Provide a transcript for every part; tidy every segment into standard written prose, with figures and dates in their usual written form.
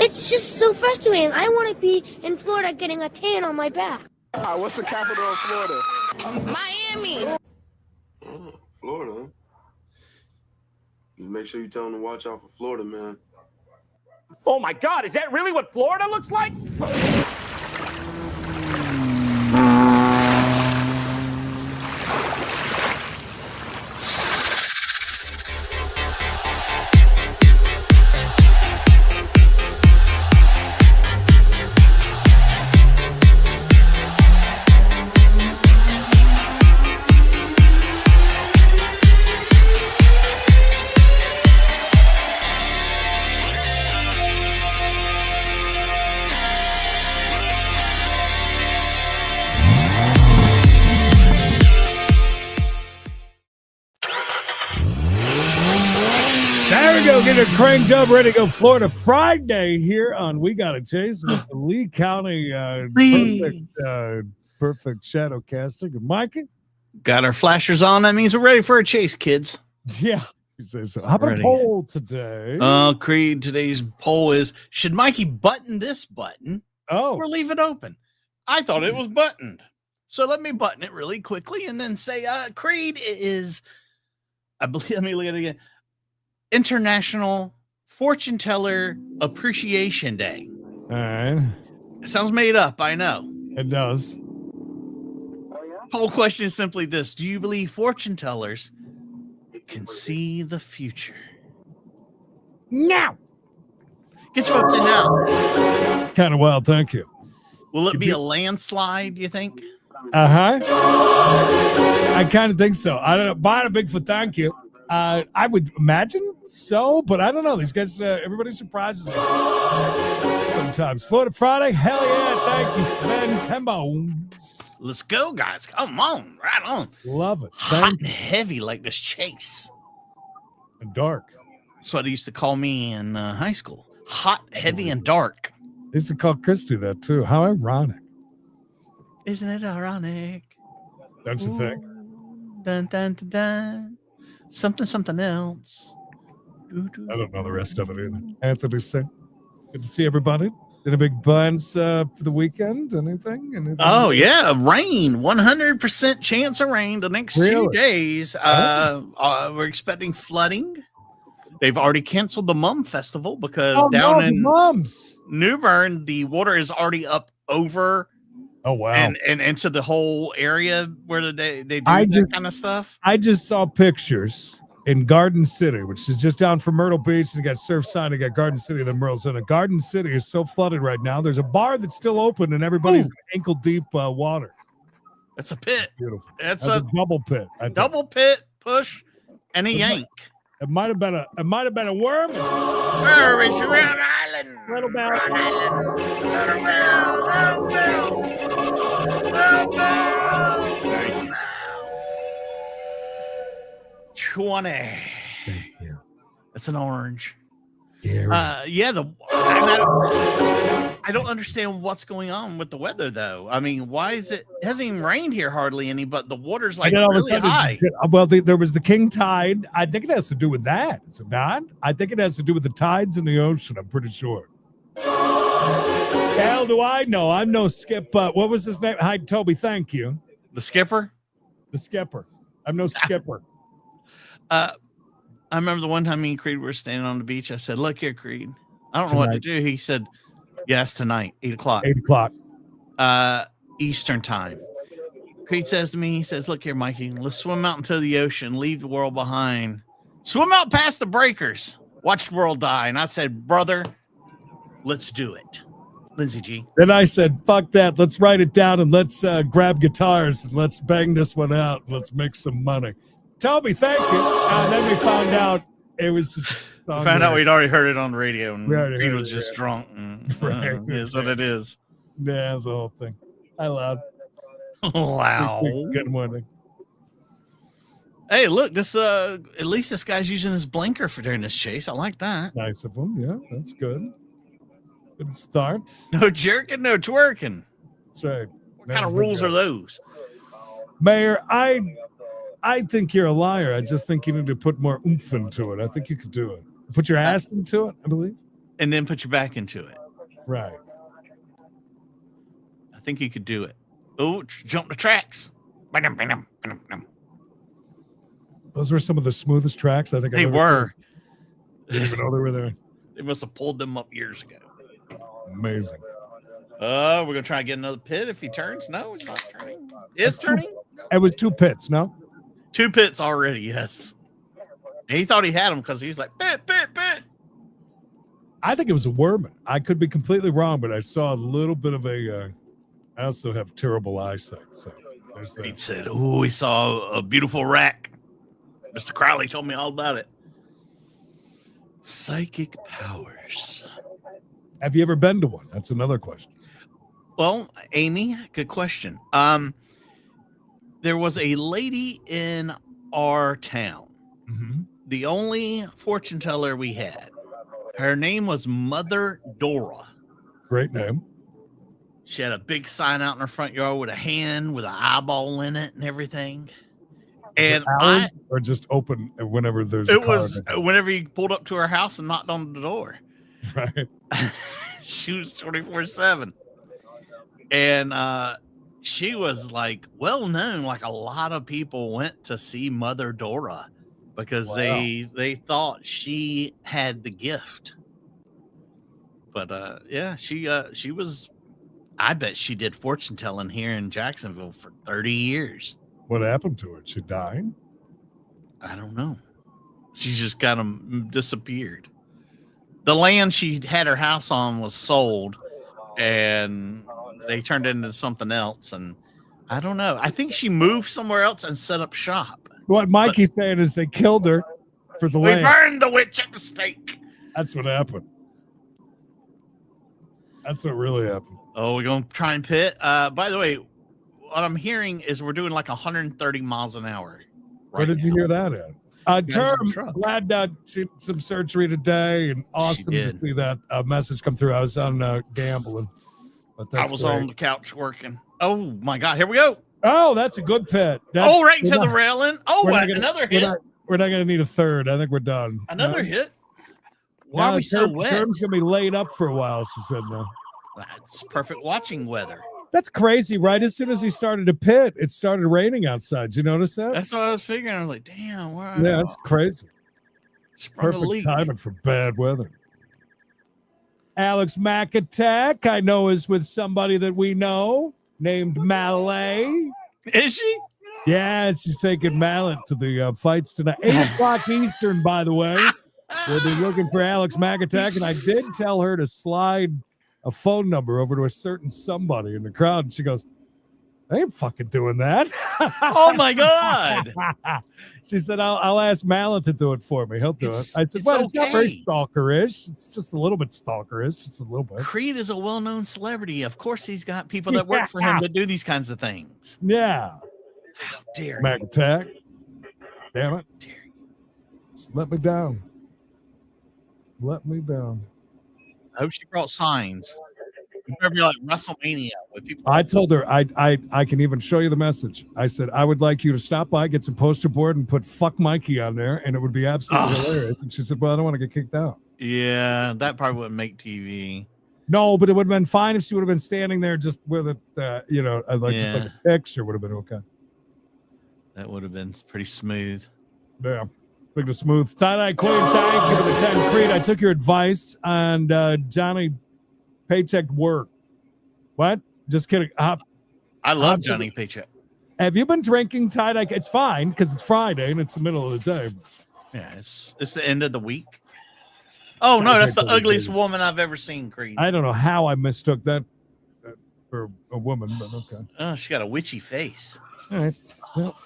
It's just so frustrating. I want to be in Florida getting a tan on my back. What's the capital of Florida? Miami. Oh, Florida. Just make sure you tell them to watch out for Florida, man. Oh my God, is that really what Florida looks like? There we go. Get it cranked up, ready to go. Florida Friday here on We Gotta Chase. It's a Lee County perfect shadow casting. Good, Mikey? Got our flashers on. That means we're ready for a chase, kids. Yeah. You say so. How about a poll today? Creed, today's poll is, should Mikey button this button or leave it open? I thought it was buttoned. So let me button it really quickly and then say, Creed is, I believe, let me look at it again. International Fortune Teller Appreciation Day. All right. It sounds made up, I know. It does. Whole question is simply this. Do you believe fortune tellers can see the future? Now. Get your votes in now. Kind of wild, thank you. Will it be a landslide, you think? Uh-huh. I kind of think so. I don't know. Buying a Bigfoot, thank you. I would imagine so, but I don't know. These guys, everybody surprises us sometimes. Florida Friday, hell yeah. Thank you, Sven Tembones. Let's go, guys. Come on. Right on. Love it. Hot and heavy like this chase. And dark. That's what they used to call me in high school. Hot, heavy, and dark. They used to call Christy that, too. How ironic. Isn't it ironic? That's the thing. Dun, dun, dun, dun. Something else. I don't know the rest of it either. Anthony, say, good to see everybody. Any big plans for the weekend? Anything? Oh, yeah. Rain. 100% chance of rain the next 2 days. We're expecting flooding. They've already canceled the Mum Festival because down in New Bern, the water is already up over. Oh, wow. And into the whole area where they do that kind of stuff. I just saw pictures in Garden City, which is just down from Myrtle Beach, and you got Surfside, you got Garden City, then Myrtle's in it. Garden City is so flooded right now. There's a bar that's still open, and everybody's ankle deep water. That's a pit. Beautiful. That's a double pit. Double pit, push, and a yank. It might have been a worm. It's around island. Little bell. Little bell. 20. Thank you. That's an orange. Yeah. I don't understand what's going on with the weather, though. I mean, why is it hasn't even rained here hardly any, but the water's like really high. Well, there was the king tide. I think it has to do with that. Is it not? I think it has to do with the tides in the ocean. I'm pretty sure. Hell, do I know? I'm no skip. What was his name? Hi, Toby. Thank you. The skipper. The skipper. I'm no skipper. I remember the one time me and Creed were standing on the beach. I said, "Look here, Creed. I don't know what to do." He said, "Yes, tonight, 8 o'clock. 8 o'clock. Eastern time." Creed says to me, he says, "Look here, Mikey. Let's swim out into the ocean. Leave the world behind. Swim out past the breakers. Watch the world die." And I said, "Brother, let's do it." Lindsay G. Then I said, "Fuck that. Let's write it down and let's grab guitars and let's bang this one out. Let's make some money." Toby, thank you. And then we found out it was just song. We found out we'd already heard it on the radio, and Creed was just drunk. It is what it is. Yeah, that's the whole thing. I lied. Wow. Good morning. Hey, look, this at least this guy's using his blinker for during this chase. I like that. Nice of him. Yeah, that's good. Good start. No jerking, no twerking. That's right. What kind of rules are those? Mayor, I think you're a liar. I just think you need to put more oomph into it. I think you could do it. Put your ass into it, I believe. and then put your back into it. Right. I think you could do it. Oh, jump the tracks. Those were some of the smoothest tracks I think They I've ever were. seen. Didn't even know they were there. They must have pulled them up years ago. Amazing. We're gonna try and get another pit if he turns. No, he's not turning. It's turning. It was 2 pits, no? 2 pits already, yes. And he thought he had them because he's like, pit. I think it was a worm. I could be completely wrong, but I saw a little bit of a. I also have terrible eyesight, so there's that. He said, "Oh, we saw a beautiful rack." Mr. Crowley told me all about it. Psychic powers. Have you ever been to one? That's another question. Well, Amy, good question. There was a lady in our town. Mm-hmm. The only fortune teller we had. Her name was Mother Dora. Great name. She had a big sign out in her front yard with a hand with an eyeball in it and everything. And or just open whenever there's it was whenever you pulled up to her house and knocked on the door. Right. She was 24/7. And she was like well known. Like a lot of people went to see Mother Dora because they thought she had the gift. But yeah, she was. I bet she did fortune telling here in Jacksonville for 30 years. What happened to her? She died? I don't know. She just kind of disappeared. The land she had her house on was sold, and they turned it into something else. And I don't know. I think she moved somewhere else and set up shop. What Mikey's saying is they killed her for the land. We burned the witch at the stake. That's what happened. That's what really happened. Oh, we're going to try and pit. By the way, what I'm hearing is we're doing like 130 miles an hour. Where did you hear that at? Term, glad to some surgery today, and awesome to see that message come through. I was on gambling, but that's I was great. on the couch working. Oh my God, here we go. Oh, that's a good pit. Right into the railing. Oh, another hit. We're not going to need a third. I think we're done. Another hit. Why are we so wet? Term's going to be laid up for a while, she said. No. That's perfect watching weather. That's crazy, right? As soon as he started to pit, it started raining outside. Did you notice that? That's what I was figuring. I was like, damn. Yeah, that's crazy. Perfect timing for bad weather. Alex Mack Attack, I know, is with somebody that we know named Mallet. Is she? Yeah, she's taking Mallet to the fights tonight. 8 o'clock Eastern, by the way. We'll be looking for Alex Mack Attack, and I did tell her to slide a phone number over to a certain somebody in the crowd. And she goes, I ain't fucking doing that. Oh my God. She said, I'll ask Mallet to do it for me. He'll do it. I said, well, it's not very stalkerish. It's just a little bit stalkerish. Just a little bit. Creed is a well-known celebrity. Of course, he's got people that work for him that do these kinds of things. Yeah. How dare you. Mac Attack. Damn it. Dare you. Just let me down. Let me down. I hope she brought signs. You better be like WrestleMania with people. I told her I can even show you the message. I said I would like you to stop by, get some poster board, and put "fuck Mikey" on there, and it would be absolutely hilarious. And she said, "Well, I don't want to get kicked out." Yeah, that probably wouldn't make TV. No, but it would have been fine if she would have been standing there just with it, just like a picture would have been okay. That would have been pretty smooth. Yeah. Big to smooth. Tie-dye Queen, thank you for the 10. Creed, I took your advice on Johnny Paycheck work. What? Just kidding. I love Johnny Paycheck. Have you been drinking tie-dye? It's fine because it's Friday and it's the middle of the day. Yeah, it's the end of the week. Oh, no, that's the ugliest woman I've ever seen, Creed. I don't know how I mistook that for a woman, but okay. Oh, she got a witchy face. All right. Well,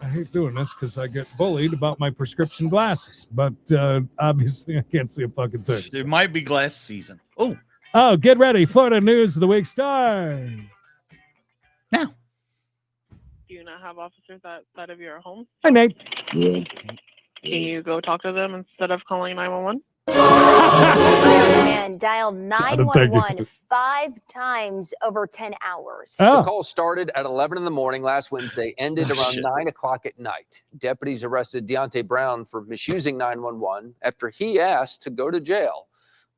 I hate doing this because I get bullied about my prescription glasses, but obviously I can't see a fucking thing. There might be glass season. Oh, get ready. Florida News of the Week starts now. Do you not have officers outside of your home? Hi, Nate. Can you go talk to them instead of calling 911? Man dialed 911 5 times over 10 hours. The call started at 11 in the morning last Wednesday, ended around 9 o'clock at night. Deputies arrested Deontay Brown for misusing 911 after he asked to go to jail.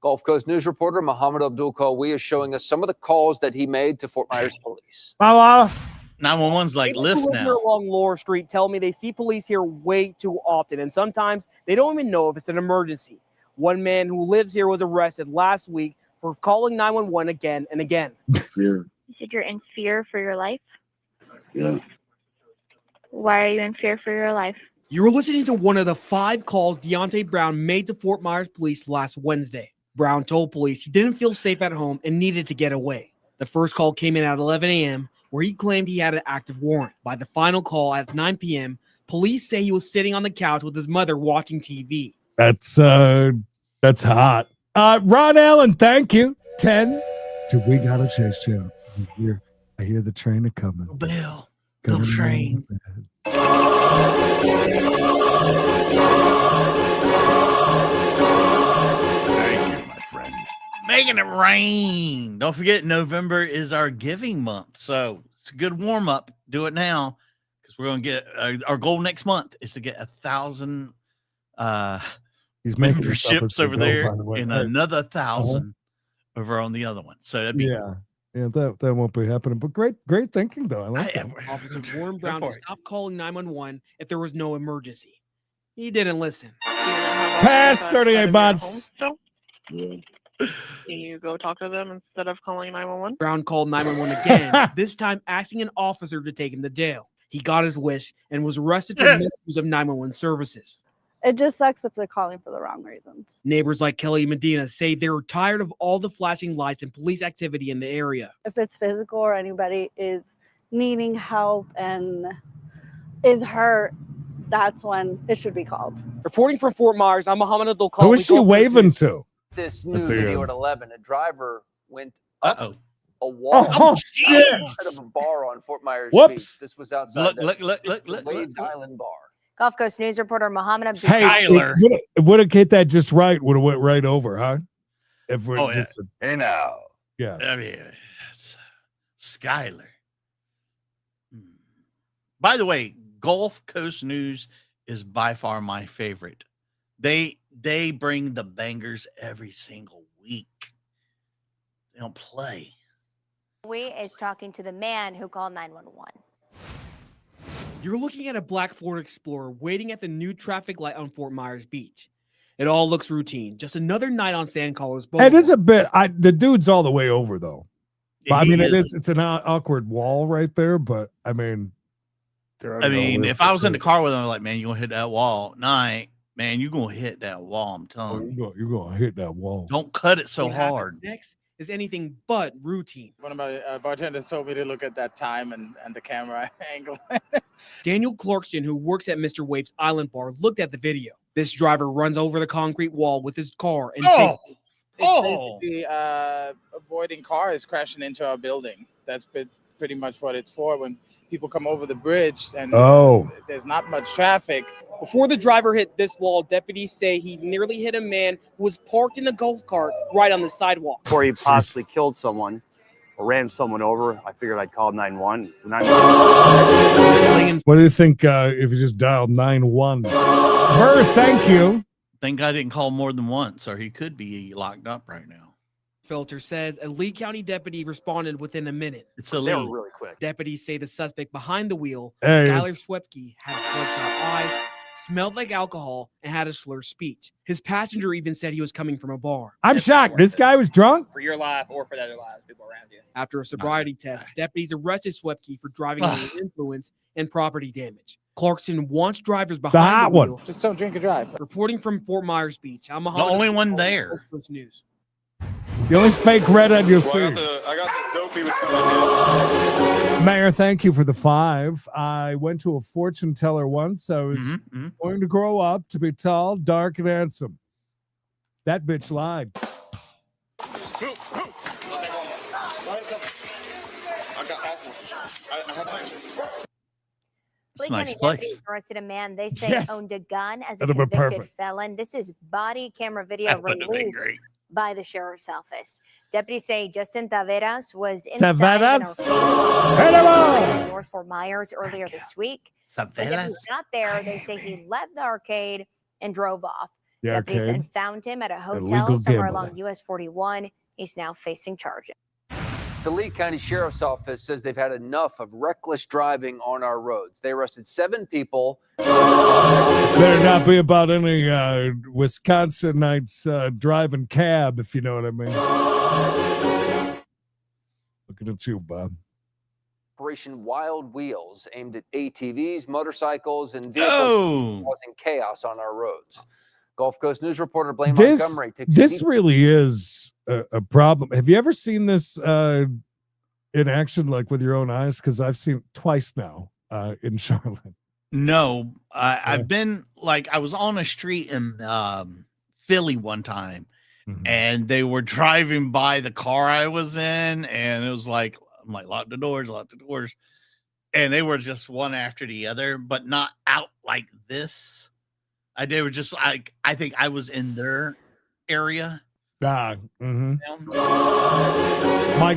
Gulf Coast News reporter Muhammad Abdul Qawi is showing us some of the calls that he made to Fort Myers police. 911's like People Lyft who live here now. along Laura Street tell me they see police here way too often, and sometimes they don't even know if it's an emergency. One man who lives here was arrested last week for calling 911 again and again. Fear. You said you're in fear for your life? Yeah. Why are you in fear for your life? You were listening to one of the 5 calls Deontay Brown made to Fort Myers police last Wednesday. Brown told police he didn't feel safe at home and needed to get away. The first call came in at 11 a.m., where he claimed he had an active warrant. By the final call at 9 p.m., police say he was sitting on the couch with his mother watching TV. That's hot. Ron Allen, thank you. 10. We got to chase you. I hear the train a coming. Bill. Go train. Making it rain. Don't forget, November is our giving month. So it's a good warm up. Do it now because we're going to get our goal next month is to get 1,000 He's making memberships over there and another 1,000 over on the other one. So that'd be yeah, that won't be happening. But great thinking though. I like that. Officer Warren Brown to stop calling 911 if there was no emergency. He didn't listen. Past 38 months. Can you go talk to them instead of calling 911? Brown called 911 again, this time asking an officer to take him to jail. He got his wish and was arrested for misuse of 911 services. It just sucks if they're calling for the wrong reasons. Neighbors like Kelly Medina say they're tired of all the flashing lights and police activity in the area. If it's physical or anybody is needing help and is hurt, that's when it should be called. Reporting from Fort Myers, I'm Muhammad Abdul Qawi. Who is she waving to? This new video at 11, a driver went up a wall shit! outside of a bar on Fort Myers Whoops. Beach. This was outside Look, Waves Island Bar. Gulf Coast News reporter Muhammad Abdul. Skyler. Would have get that just right. Would have went right over, huh? If we're just hey now, yes. I mean, Skyler. By the way, Gulf Coast News is by far my favorite. They bring the bangers every single week. They don't play. We is talking to the man who called 911. You're looking at a black Ford Explorer waiting at the new traffic light on Fort Myers Beach. It all looks routine. Just another night on Sandcallers Boulevard. It is a bit. The dude's all the way over though. Yeah, I mean, it's an awkward wall right there, but I mean, if I was in the car with him, I'm like, man, you gonna hit that wall. Night, man, you gonna hit that wall. I'm telling you. You're gonna hit that wall. Don't cut it so What happens hard. Next is anything but routine. One of my bartenders told me to look at that time and the camera angle. Daniel Clarkson, who works at Mr. Wave's Island Bar, looked at the video. This driver runs over the concrete wall with his car and It's basically avoiding cars crashing into our building. That's pretty much what it's for. When people come over the bridge and there's not much traffic. Before the driver hit this wall, deputies say he nearly hit a man who was parked in a golf cart right on the sidewalk. Before he possibly killed someone or ran someone over, I figured I'd call 911. What do you think if you just dialed 911? Ver, thank you. Thank God I didn't call more than once, or he could be locked up right now. Filter says a Lee County deputy responded within a minute. It's a They Lee. were really quick. Deputies say the suspect behind the wheel, Hey, Skyler Swepke, had bloodshot eyes, smelled like alcohol, and had a slurred speech. His passenger even said he was coming from a bar. I'm shocked. This guy was drunk. For your life or for the other lives, people around you. After a sobriety test, deputies arrested Swepke for driving under influence and property damage. Clarkson wants drivers behind the wheel. Just don't drink and drive. Reporting from Fort Myers Beach, I'm The Muhammad. only one there. News. The only fake redhead you'll see. I got the dopey with coming Mayor, thank you for the 5. I went to a fortune teller once. I was going to grow up to be tall, dark, and handsome. That bitch lied. It's a nice County place. deputies arrested a man they say owned a gun as a That'd be convicted perfect. felon. This is body camera video That would have been released great. by the sheriff's office. Deputies say Justin Taveras was inside an Taveras? arcade in North Fort Myers earlier this week. When Taveras? deputies got there, they say he left the arcade and drove off. Deputies arcade. then found him at a hotel Illegal somewhere gambling. along US 41. He's now facing charges. The Lee County Sheriff's Office says they've had enough of reckless driving on our roads. They arrested 7 people. This better not be about any Wisconsinites driving cab, if you know what I mean. Looking at you, Bob. Operation Wild Wheels aimed at ATVs, motorcycles, and vehicles causing chaos on our roads. Gulf Coast News reporter Blaine Montgomery takes This really is a problem. Have you ever seen this in action, like with your own eyes? Because I've seen it twice now in Charlotte. No, I've been like, I was on a street in Philly one time, and they were driving by the car I was in, and it was like, I'm like, lock the doors, and they were just one after the other, but not out like this. They were just like, I think I was in their area. Mikey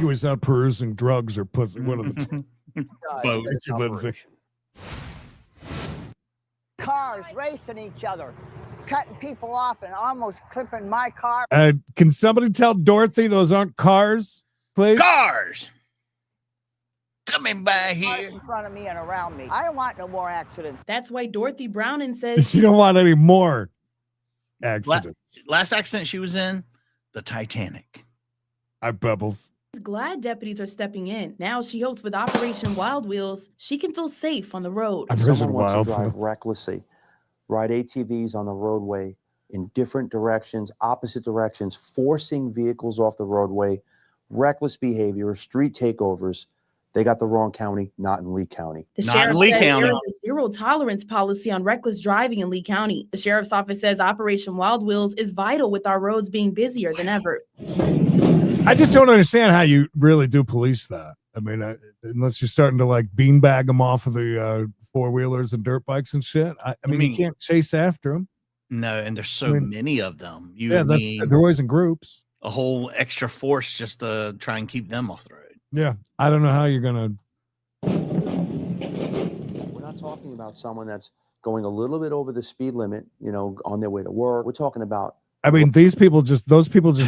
was out perusing drugs or pussy. One of the two. Both. Thank you, Lindsay. Cars racing each other, cutting people off and almost clipping my car. Can somebody tell Dorothy those aren't cars, please? Cars coming by here in front of me and around me. I don't want no more accidents. That's why Dorothy Browning says You don't want any more accidents. Last accident she was in, the Titanic. I Bubbles. she's glad deputies are stepping in. Now she hopes with Operation Wild Wheels, she can feel safe on the road. Someone wants to drive recklessly, ride ATVs on the roadway in different directions, opposite directions, forcing vehicles off the roadway, reckless behavior, street takeovers. They got the wrong county, not in Lee County. The sheriff says there is a zero tolerance policy on reckless driving in Lee County. The sheriff's office says Operation Wild Wheels is vital with our roads being busier than ever. I just don't understand how you really do police that. I mean, unless you're starting to like beanbag them off of the four-wheelers and dirt bikes and shit. I mean, you can't chase after them. No, and there's so many of them. They're always in groups. A whole extra force just to try and keep them off the road. Yeah, I don't know how you're gonna. We're not talking about someone that's going a little bit over the speed limit, on their way to work. We're talking about. I mean, those people just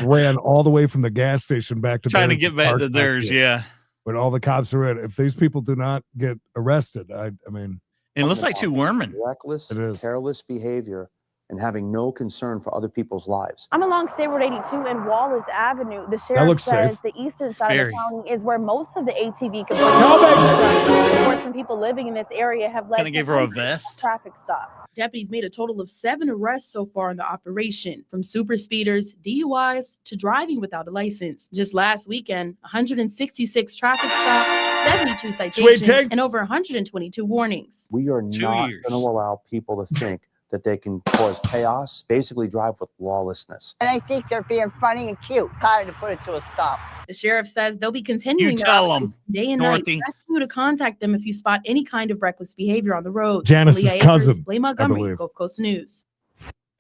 ran all the way from the gas station back to trying to get back to theirs. Yeah, when all the cops are in. If these people do not get arrested, I mean, it looks like 2 women. Reckless, careless behavior. And having no concern for other people's lives. I'm along State Road 82 and Wallace Avenue. The sheriff says the eastern side of the county is where most of the ATV complaints reports from people living in this area have led to give her a vest. Traffic stops. Deputies made a total of 7 arrests so far in the operation, from super speeders, DUIs, to driving without a license. Just last weekend, 166 traffic stops, 72 citations, and over 122 warnings. We are not going to allow people to think that they can cause chaos, basically drive with lawlessness. And I think they're being funny and cute. Time to put it to a stop. The sheriff says they'll be continuing You tell them, day and Dorothy. night, asking you to contact them if you spot any kind of reckless behavior on the road. Janice's cousin, Blaine Montgomery, Gulf Coast News.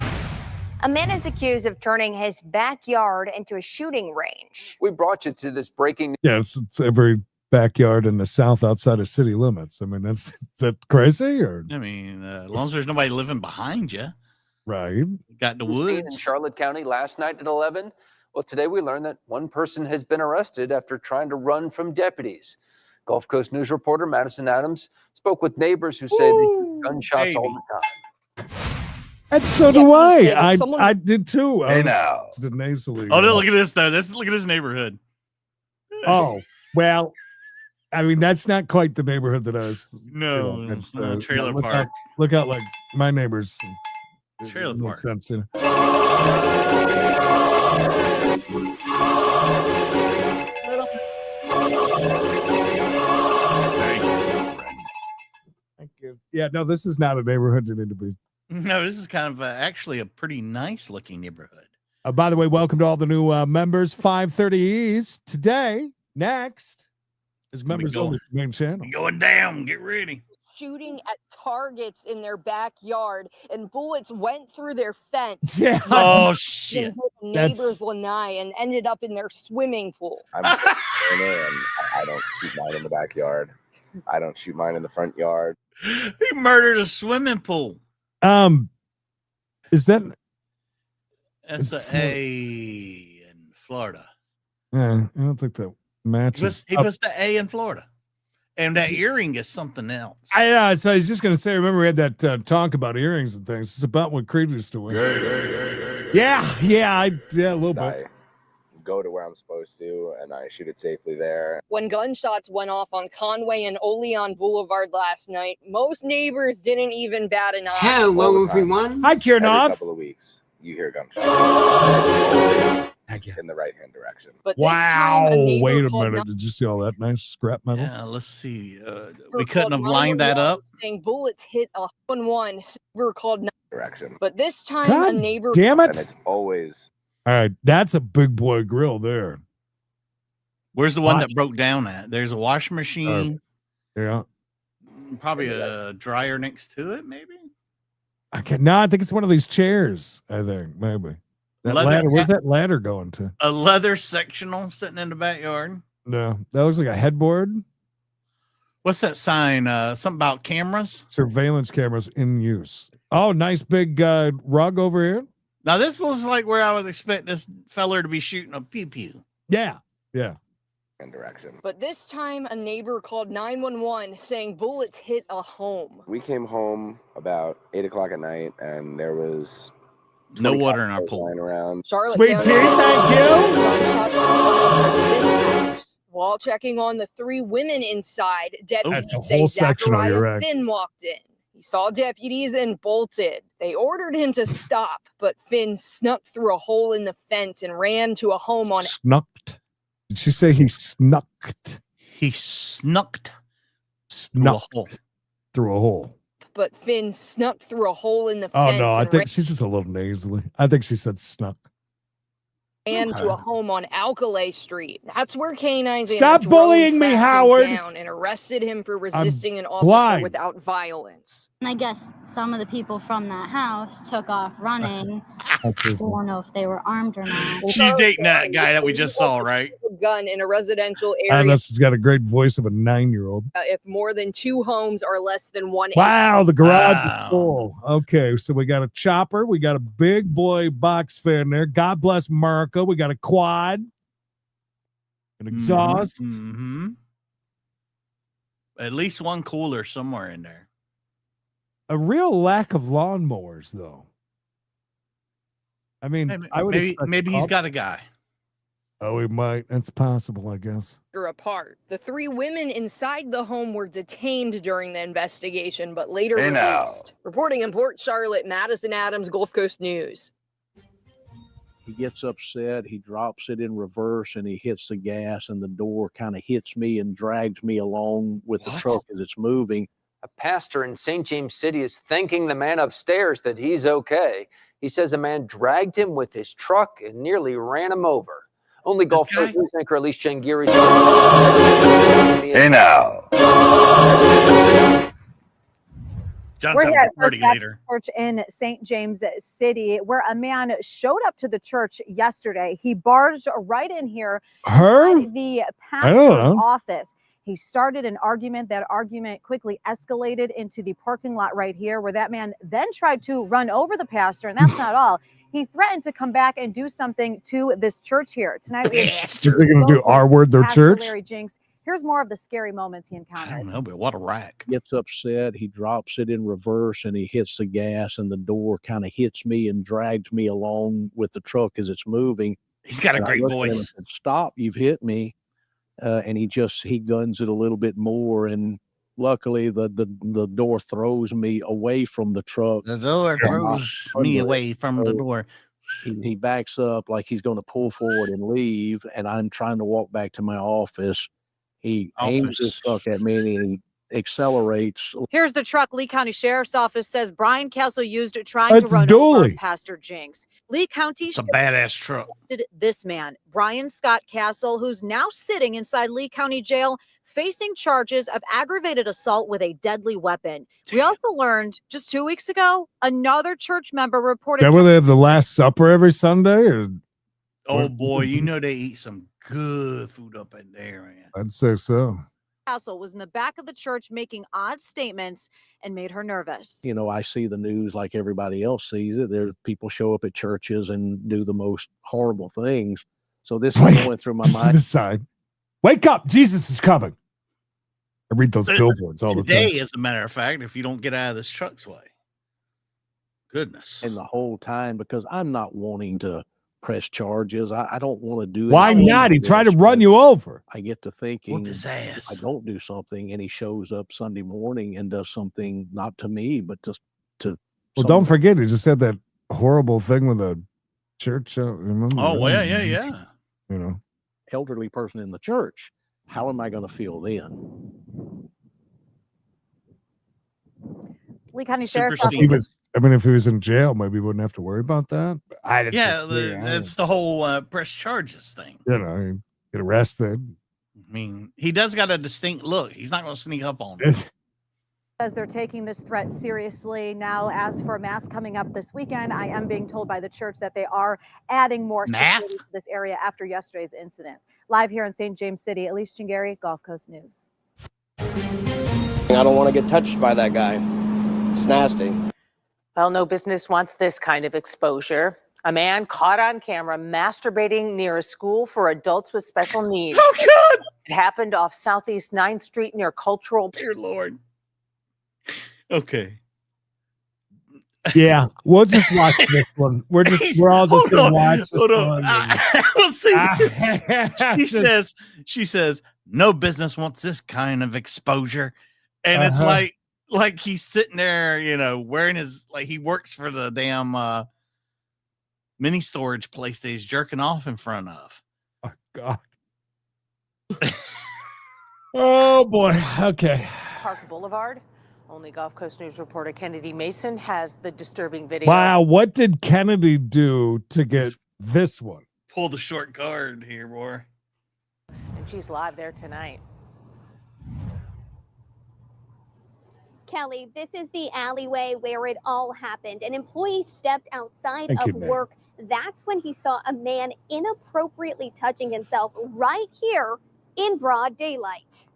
A man is accused of turning his backyard into a shooting range. We brought you to this breaking. Yeah, it's every backyard in the South outside of city limits. I mean, is that crazy? Or I mean, as long as there's nobody living behind you, right? Got the Seen woods in Charlotte County last night at 11. Well, today we learned that one person has been arrested after trying to run from deputies. Gulf Coast News reporter Madison Adams spoke with neighbors who say they hear gunshots all the time. And so do I. I did too. Hey now. Nasally. Oh, no, look at this though. Look at this neighborhood. Oh, well. I mean, that's not quite the neighborhood that I was. No, it's trailer park. Look out, like my neighbors. Trailer park. Sense, you know. Thank you. Yeah, no, this is not a neighborhood you need to be. No, this is kind of actually a pretty nice looking neighborhood. By the way, welcome to all the new members. 5:30 East today. Next. Is members only main channel. Going down. Get ready. Shooting at targets in their backyard, and bullets went through their fence. Yeah. Oh shit. Neighbors lanai and ended up in their swimming pool. I'm and I don't shoot mine in the backyard. I don't shoot mine in the front yard. He murdered a swimming pool. Is that That's an A in Florida. Yeah, I don't think that matches. He was the A in Florida. And that earring is something else. So I was just going to say, remember we had that talk about earrings and things. It's about what Creed was doing. Yeah, a little bit. I go to where I'm supposed to, and I shoot it safely there. When gunshots went off on Conway and Oleon Boulevard last night, most neighbors didn't even bat an eye. Hello, everyone. Hi, Every Kiernoff. couple of weeks, you hear gunshots. In the right-hand direction. But Wow! Wait a minute. Did you see all that nice scrap metal? Yeah, let's see. We couldn't have lined that up. Saying bullets hit a 1-1. Neighbor called Direction. But this time God a neighbor. damn it! And it's always. All right, that's a big boy grill there. Where's the one that broke down at? There's a washing machine. Yeah. Probably a dryer next to it, maybe. No, I think it's one of these chairs. I think maybe. That ladder, where's that ladder going to? A leather sectional sitting in the backyard. No, that looks like a headboard. What's that sign? Something about cameras? Surveillance cameras in use. Oh, nice big rug over here. Now, this looks like where I would expect this feller to be shooting a pew-pew. Yeah. In direction. But this time a neighbor called 911 saying bullets hit a home. We came home about 8 o'clock at night, and there was no water in our pool. Around. Charlotte Sweet tea, thank you. Gunshots were coming from this house. While checking on the 3 women inside, deputies That's a say whole section on your Zachariah rack. Finn walked in. He saw deputies and bolted. They ordered him to stop, but Finn snuck through a hole in the fence and ran to a home on. Snucked. Did she say he snucked? He snucked through a hole. But Finn snuck through a hole in the Oh fence. no, I and think she's just a little nasally. I think she said snuck. ran to a home on Alcalay Street. That's where canines and Stop a drone bullying me, tracked him Howard. down and arrested him for resisting an officer blind. without violence. And I guess some of the people from that house took off running. I don't know if they were armed or not. She's dating that guy that we just saw, right? A gun in a residential I area know she's got a great voice of a 9-year-old. if more than 2 homes are less than 1 Wow, the garage Wow. is full. Okay, so we got a chopper. We got a big boy box fan there. God bless America. We got a quad. An exhaust. Mm-hmm. At least one cooler somewhere in there. A real lack of lawnmowers, though. I mean, I would Maybe he's got a guy. Oh, he might. That's possible, I guess. apart. The 3 women inside the home were detained during the investigation, but later Hey, now. released. Reporting in Port Charlotte, Madison Adams, Gulf Coast News. He gets upset, he drops it in reverse, and he hits the gas, and the door kind of hits me and drags me along with the truck as it's moving. A pastor in St. James City is thanking the man upstairs that he's okay. He says a man dragged him with his truck and nearly ran him over. Only Gulf Coast News anchor Elise Changiri. Hey now. John's We're here at party First Baptist leader. Church in St. James City, where a man showed up to the church yesterday. He barged right in here at the pastor's office. He started an argument. That argument quickly escalated into the parking lot right here, where that man then tried to run over the pastor. And that's not all. He threatened to come back and do something to this church here. Tonight, we They're going to do R-word their Pastor church? Larry Jinks. Here's more of the scary moments he encountered. I don't know, but what a rack. Gets upset, he drops it in reverse, and he hits the gas, and the door kind of hits me and drags me along with the truck as it's moving. He's got a And I great looked at him and voice. said, "Stop, you've hit me." And he guns it a little bit more, and luckily the door throws me away from the truck. The door throws me away from the door. He backs up like he's going to pull forward and leave, and I'm trying to walk back to my office. He aims his truck at me, and he accelerates. Here's the truck Lee County Sheriff's Office says Brian Castle used trying to That's run over Dooley. Pastor Jinks. Lee County It's a badass truck. arrested this man, Brian Scott Castle, who's now sitting inside Lee County Jail facing charges of aggravated assault with a deadly weapon. We also learned just 2 weeks ago, another church member reported That where they have the Last Supper every Sunday? Or Oh boy, you know they eat some good food up in there, man. I'd say so. Castle was in the back of the church making odd statements and made her nervous. You know, I see the news like everybody else sees it. There's people show up at churches and do the most horrible things. So this is going through my mind. This side. Wake up, Jesus is coming. I read those billboards all the time. Today, as a matter of fact, if you don't get out of this truck's way. Goodness. And the whole time, because I'm not wanting to press charges. I don't want to do it. Why not? He tried to run you over. I get to thinking, Whoop his ass. if I don't do something and he shows up Sunday morning and does something not to me, but just to. Well, don't forget, he just said that horrible thing with a church. Remember? Oh, well, yeah. You know, elderly person in the church. How am I going to feel then? Lee County Sheriff's Office. If he was in jail, maybe he wouldn't have to worry about that. That's the whole press charges thing. You know, get arrested. I mean, he does got a distinct look. He's not going to sneak up on him. As they're taking this threat seriously. Now, as for Mass coming up this weekend, I am being told by the church that they are adding more security to this area after yesterday's incident. Live here in St. James City, Elise Chingari, Gulf Coast News. I don't want to get touched by that guy. It's nasty. Well, no business wants this kind of exposure. A man caught on camera masturbating near a school for adults with special needs. Oh, God! It happened off Southeast 9th Street near Cultural. Dear Lord. Okay. Yeah, we'll just watch this one. We're all just gonna watch this one. We'll see. She says, no business wants this kind of exposure. And it's like he's sitting there, you know, wearing his, like he works for the damn mini storage place that he's jerking off in front of. Oh, God. Oh, boy. Okay. Park Boulevard. Only Gulf Coast News reporter Kennedy Mason has the disturbing video. Wow, what did Kennedy do to get this one? Pull the short card here, boy. And she's live there tonight. Kelly, this is the alleyway where it all happened. An employee stepped outside of work. That's when he saw a man inappropriately touching himself right here in broad daylight.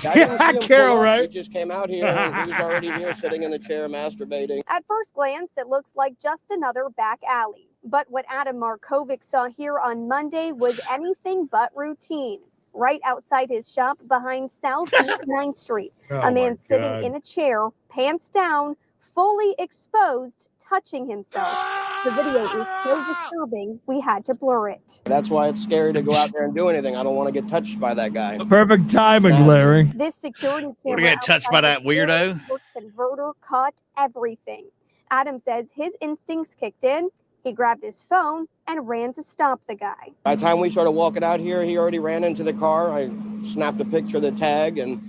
Yeah, Carol, right? He just came out here and he was already here sitting in a chair masturbating. At first glance, it looks like just another back alley. But what Adam Markovic saw here on Monday was anything but routine. Right outside his shop behind South 9th Street, a man sitting in a chair, pants down, fully exposed, touching himself. The video is so disturbing, we had to blur it. That's why it's scary to go out there and do anything. I don't want to get touched by that guy. Perfect timing, Larry. This security camera get touched by that weirdo? Converter caught everything. Adam says his instincts kicked in. He grabbed his phone and ran to stop the guy. By the time we started walking out here, he already ran into the car. I snapped a picture of the tag and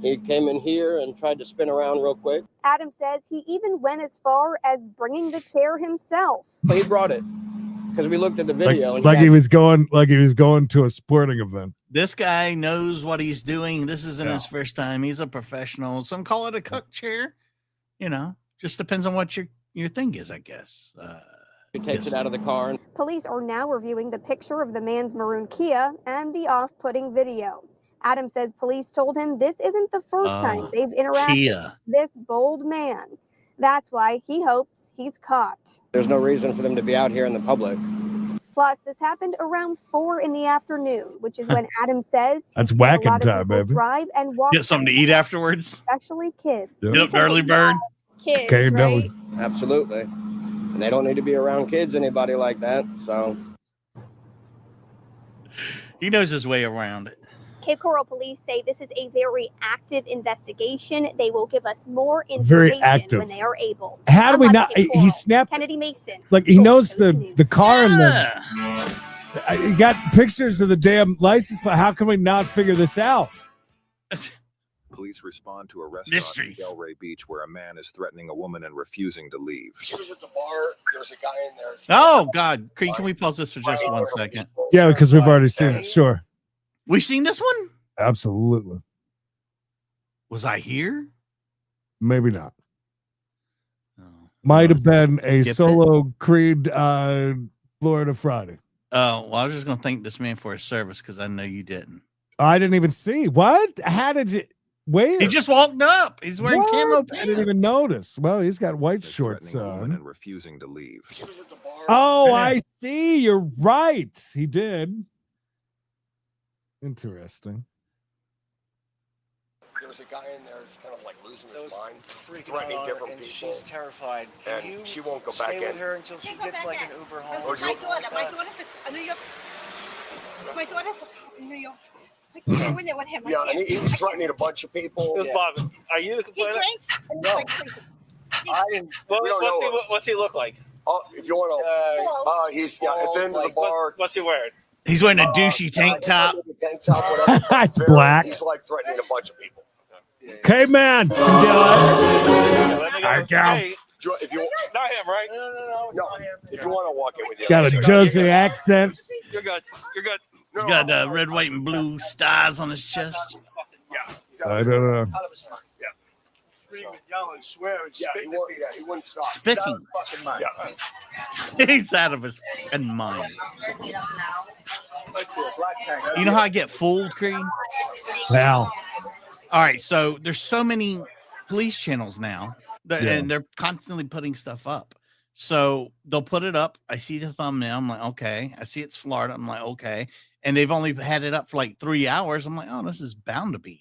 he came in here and tried to spin around real quick. Adam says he even went as far as bringing the chair himself. But he brought it because we looked at the video. Like he was going to a sporting event. This guy knows what he's doing. This isn't his first time. He's a professional. Some call it a cuck chair. You know, just depends on what your thing is, I guess. He takes it out of the car. Police are now reviewing the picture of the man's maroon Kia and the off-putting video. Adam says police told him this isn't the first time they've interacted with this bold man. That's why he hopes he's caught. There's no reason for them to be out here in the public. Plus, this happened around 4 in the afternoon, which is when Adam says that's whacking time, baby. Drive and walk. Get something to eat afterwards. Especially kids. Yep. Get up early bird. Kids, Okay, right? Absolutely. And they don't need to be around kids, anybody like that. So he knows his way around it. Cape Coral police say this is a very active investigation. They will give us more information Very active. when they are able. How do we not? He snapped. Kennedy Mason. Like he knows the car and the. He got pictures of the damn license plate. How can we not figure this out? Police respond to a restaurant in Delray Beach where a man is threatening a woman and refusing to leave. She was at the bar. There's a guy in there. Oh, God. Can we pause this for just 1 second? Yeah, because we've already seen it. Sure. We've seen this one? Absolutely. Was I here? Maybe not. Might have been a solo Creed Florida Friday. Oh, well, I was just going to thank this man for his service because I know you didn't. I didn't even see. What? How did you? Where? He just walked up. He's wearing camo pants. I didn't even notice. Well, he's got white shorts on. And refusing to leave. Oh, I see. You're right. He did. Interesting. There was a guy in there who's kind of like losing his mind, threatening different people. She's terrified. And she won't go back in. Stay with her until she gets like an Uber home. My daughter's in New York. My daughter's in New York. Yeah, and he was threatening a bunch of people. Bob, are you the complainer? He drinks. No. I didn't. What's he look like? Oh, if you want to, he's at the end of the bar. What's he wearing? He's wearing a douchey tank top. It's black. He's like threatening a bunch of people. Okay, man. I got. If you not him, right? No. If you want to walk in with you, Got a Jersey accent. You're good. You're good. He's got red, white, and blue stars on his chest. I don't know. Yelling, swearing, spitting. He wouldn't stop. Spitting. He's out of his fucking mind. You know how I get fooled, Creed? Wow. All right, so there's so many police channels now, and they're constantly putting stuff up. So they'll put it up. I see the thumbnail. I'm like, okay. I see it's Florida. I'm like, okay. And they've only had it up for like 3 hours. I'm like, oh, this is bound to be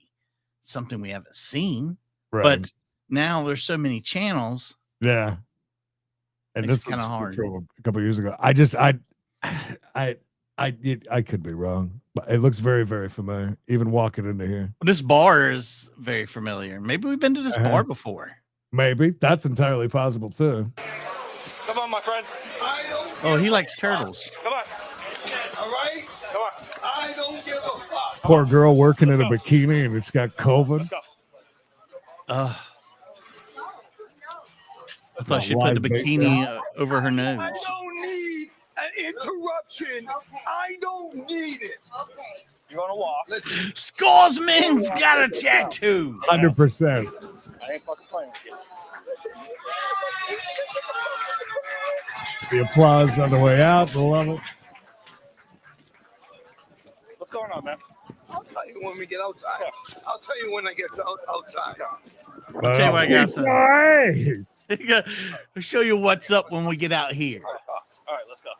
something we haven't seen. Right. But now there's so many channels. Yeah. And It's this kinda was hard. from a couple years ago. I could be wrong, but it looks very, very familiar. Even walking into here. This bar is very familiar. Maybe we've been to this bar before. Maybe that's entirely possible too. Come on, my friend. Oh, he likes turtles. Come on. All right? Come on. I don't give a fuck. Poor girl working in a bikini and it's got COVID. I thought she put the bikini over her nose. I don't need an interruption. I don't need it. Okay. You want to walk? Scoresman's got a tattoo. 100%. I ain't fucking playing with you. The applause on the way out. I love it. What's going on, man? I'll tell you when we get outside. I'll tell you when I get outside. I'll tell you what I got. Nice. I'll show you what's up when we get out here. All right, let's go.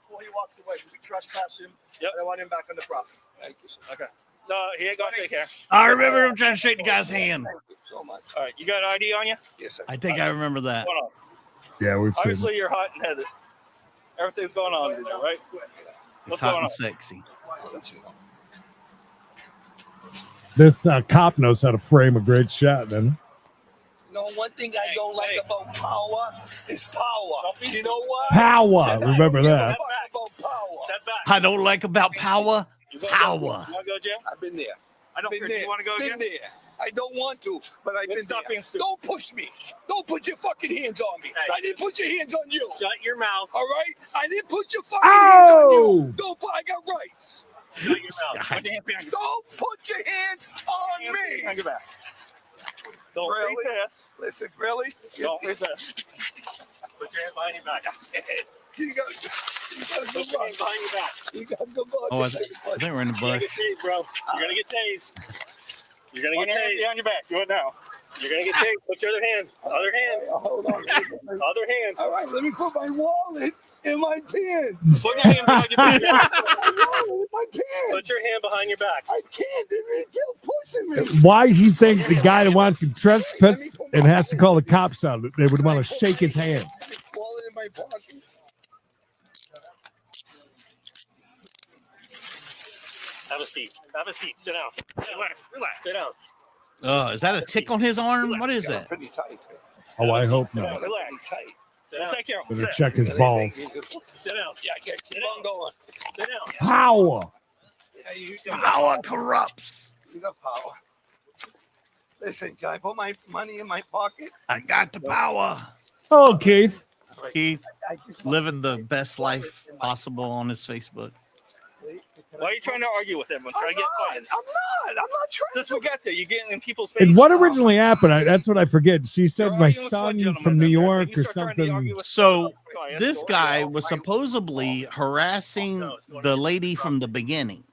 Before he walks away, we trespass him. Yep. I want him back on the property. Thank you, sir. Okay. No, he ain't gonna take care. I remember him trying to shake the guy's hand. Thank you so much. All right, you got an ID on you? Yes, sir. I think I remember that. What's going on? Yeah, we've seen Obviously, you're hot and headed. Everything's going on in there, right? It's What's hot going and on? sexy. this cop knows how to frame a great shot, doesn't he? No, one thing I don't like about power is power. You know what? Power. Remember that. About power. Step back. I don't like about power. You wanna Power. Go, you want to go to jail? I've been there. I don't care. You want to go to jail? Been there. I don't want to, but I've been stop there. being stupid. Don't push me. Don't put your fucking hands on me. Hey. I didn't put your hands on you. Shut your mouth. All right? I didn't put your fucking hands on you. Don't put, I got rights. Shut your mouth. Put your hand behind your back. Don't put your hands on me. Behind your back. Don't Really? resist. Listen, really? Don't resist. Put your hand behind your back. You got Put your hand behind your back. You got to go. Oh, I think we're in the You're bush. gonna get tased, bro. You're gonna get tased. You're gonna get tased. Behind your back. Do it now. You're gonna get tased. Put your other hand. Other hand. Hold on. Other hand. All right, let me put my wallet in my pants. Put your hand behind your back. My pants. Put your hand behind your back. I can't. They're pushing me. Why he thinks the guy that wants to trespass and has to call the cops on it, they would want to shake his hand. Wallet in my pocket. Have a seat. Have a seat. Sit down. Relax. Relax. Sit down. Is that a tick on his arm? What is that? Pretty tight. Oh, I hope not. Relax. Sit down. Take care of him. Better Sit. check his balls. Sit down. Yeah, I can't keep on going. Sit down. Power. Yeah, you Power corrupts. You got power. Listen, can I put my money in my pocket? I got the power. Oh, Keith. Keith, living the best life possible on his Facebook. Why are you trying to argue with everyone? Try to get fights. I'm not trying. Since we got there, you're getting in people's face. And what originally happened? That's what I forget. She said my son from New York or something. So this guy was supposedly harassing the lady from the beginning.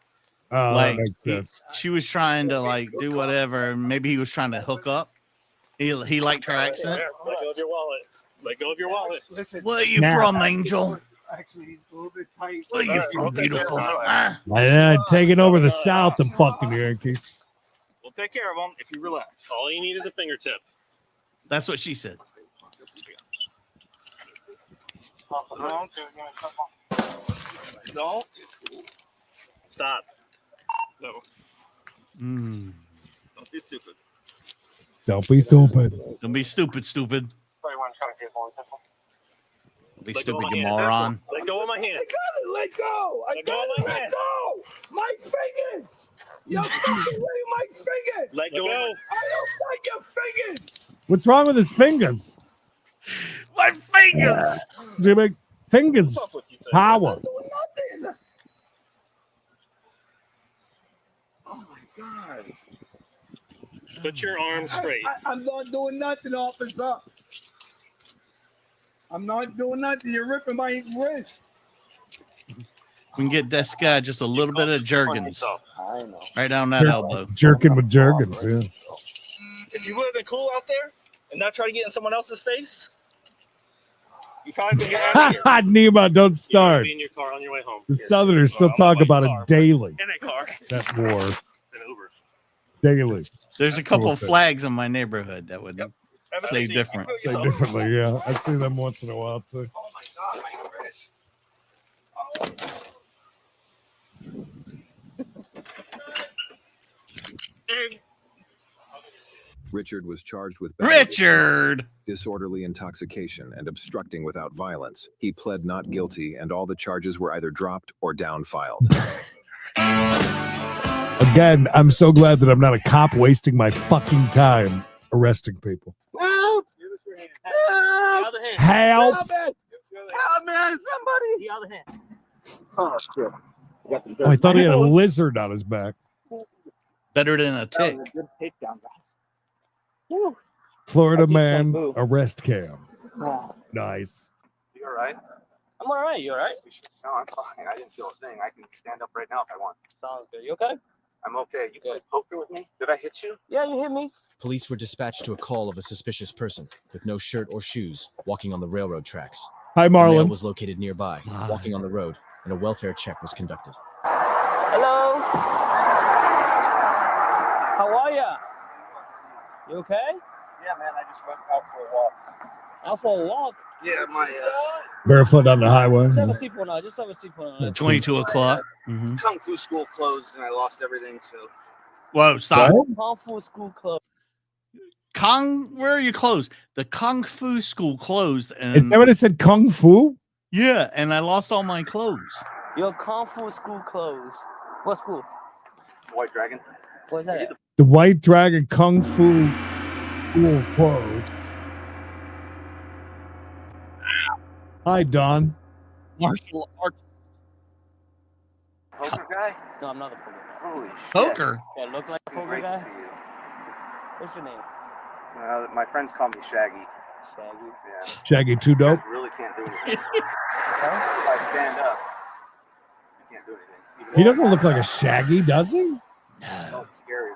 Oh, Like that makes sense. she was trying to like do whatever. Maybe he was trying to hook up. He liked her accent. Let go of your wallet. Let go of your wallet. Where are you from, Angel? Actually, a little bit tight. Where are you from, beautiful? Taking over the South, the fucking Yankees. We'll take care of them if you relax. All you need is a fingertip. That's what she said. Don't. Stop. No. Mm. Don't be stupid. Don't be stupid. Don't be stupid, stupid. Don't be stupid, you moron. Let go of my hand. I got it. Let go. I got it. Let go. My fingers. You're fucking away my fingers. Let go. I don't like your fingers. What's wrong with his fingers? My fingers. Jimmy, fingers. Power. Nothing. Oh my God. Put your arms straight. I'm not doing nothing, officer. I'm not doing nothing. You're ripping my wrist. We can get this guy just a little bit of Jergens. I know. Right down that elbow. Jerking with Jergens, yeah. If you would have been cool out there and not try to get in someone else's face, you probably could get out of here. Nima, don't start. Be in your car on your way home. The Southerners still talk about it daily. In a car. That war. An Uber. Daily. There's a couple of flags in my neighborhood that would say different. Say differently, yeah. I see them once in a while, too. Oh my God, my wrist. Oh. Richard was charged with disorderly intoxication and obstructing without violence. He pled not guilty, and all the charges were either dropped or downfiled. Again, I'm so glad that I'm not a cop wasting my fucking time arresting people. Help! Help! Help, man! Somebody! The other hand. Oh, shit. Oh, I thought he had a lizard on his back. Better than a tick. Good takedown, guys. Florida man arrest cam. Oh. Nice. You all right? I'm all right. You all right? No, I'm fine. I didn't feel a thing. I can stand up right now if I want. Sounds good. You okay? I'm okay. You play poker with me? Did I hit you? Yeah, you hit me. Police were dispatched to a call of a suspicious person with no shirt or shoes walking on the railroad tracks. Hi, The male Marlon. was located nearby, walking on the road, and a welfare check was conducted. Hello. How are ya? You okay? Yeah, man. I just went out for a walk. Out for a walk? Yeah, my Barefoot on the highway. Just have a seat for now. Just have a seat for now. 22 o'clock. Kung Fu school closed and I lost everything, so. Whoa, stop. Kung Fu school closed. Where are you closed? The Kung Fu school closed. And Is that what it said, Kung Fu? yeah, and I lost all my clothes. Your Kung Fu school closed. What school? White Dragon. What's that? The White Dragon Kung Fu school closed. Hi, Don. Martial arts. Poker guy? No, I'm not a poker guy. Holy shit. Poker? Yeah, looks like a poker Great to guy. see you. What's your name? My friends call me Shaggy. Shaggy. Yeah. Shaggy Two Dope. I really can't do anything. If I stand up, I can't do anything. Even He though doesn't I'm look like a outside. Shaggy, does he? No, it's scary.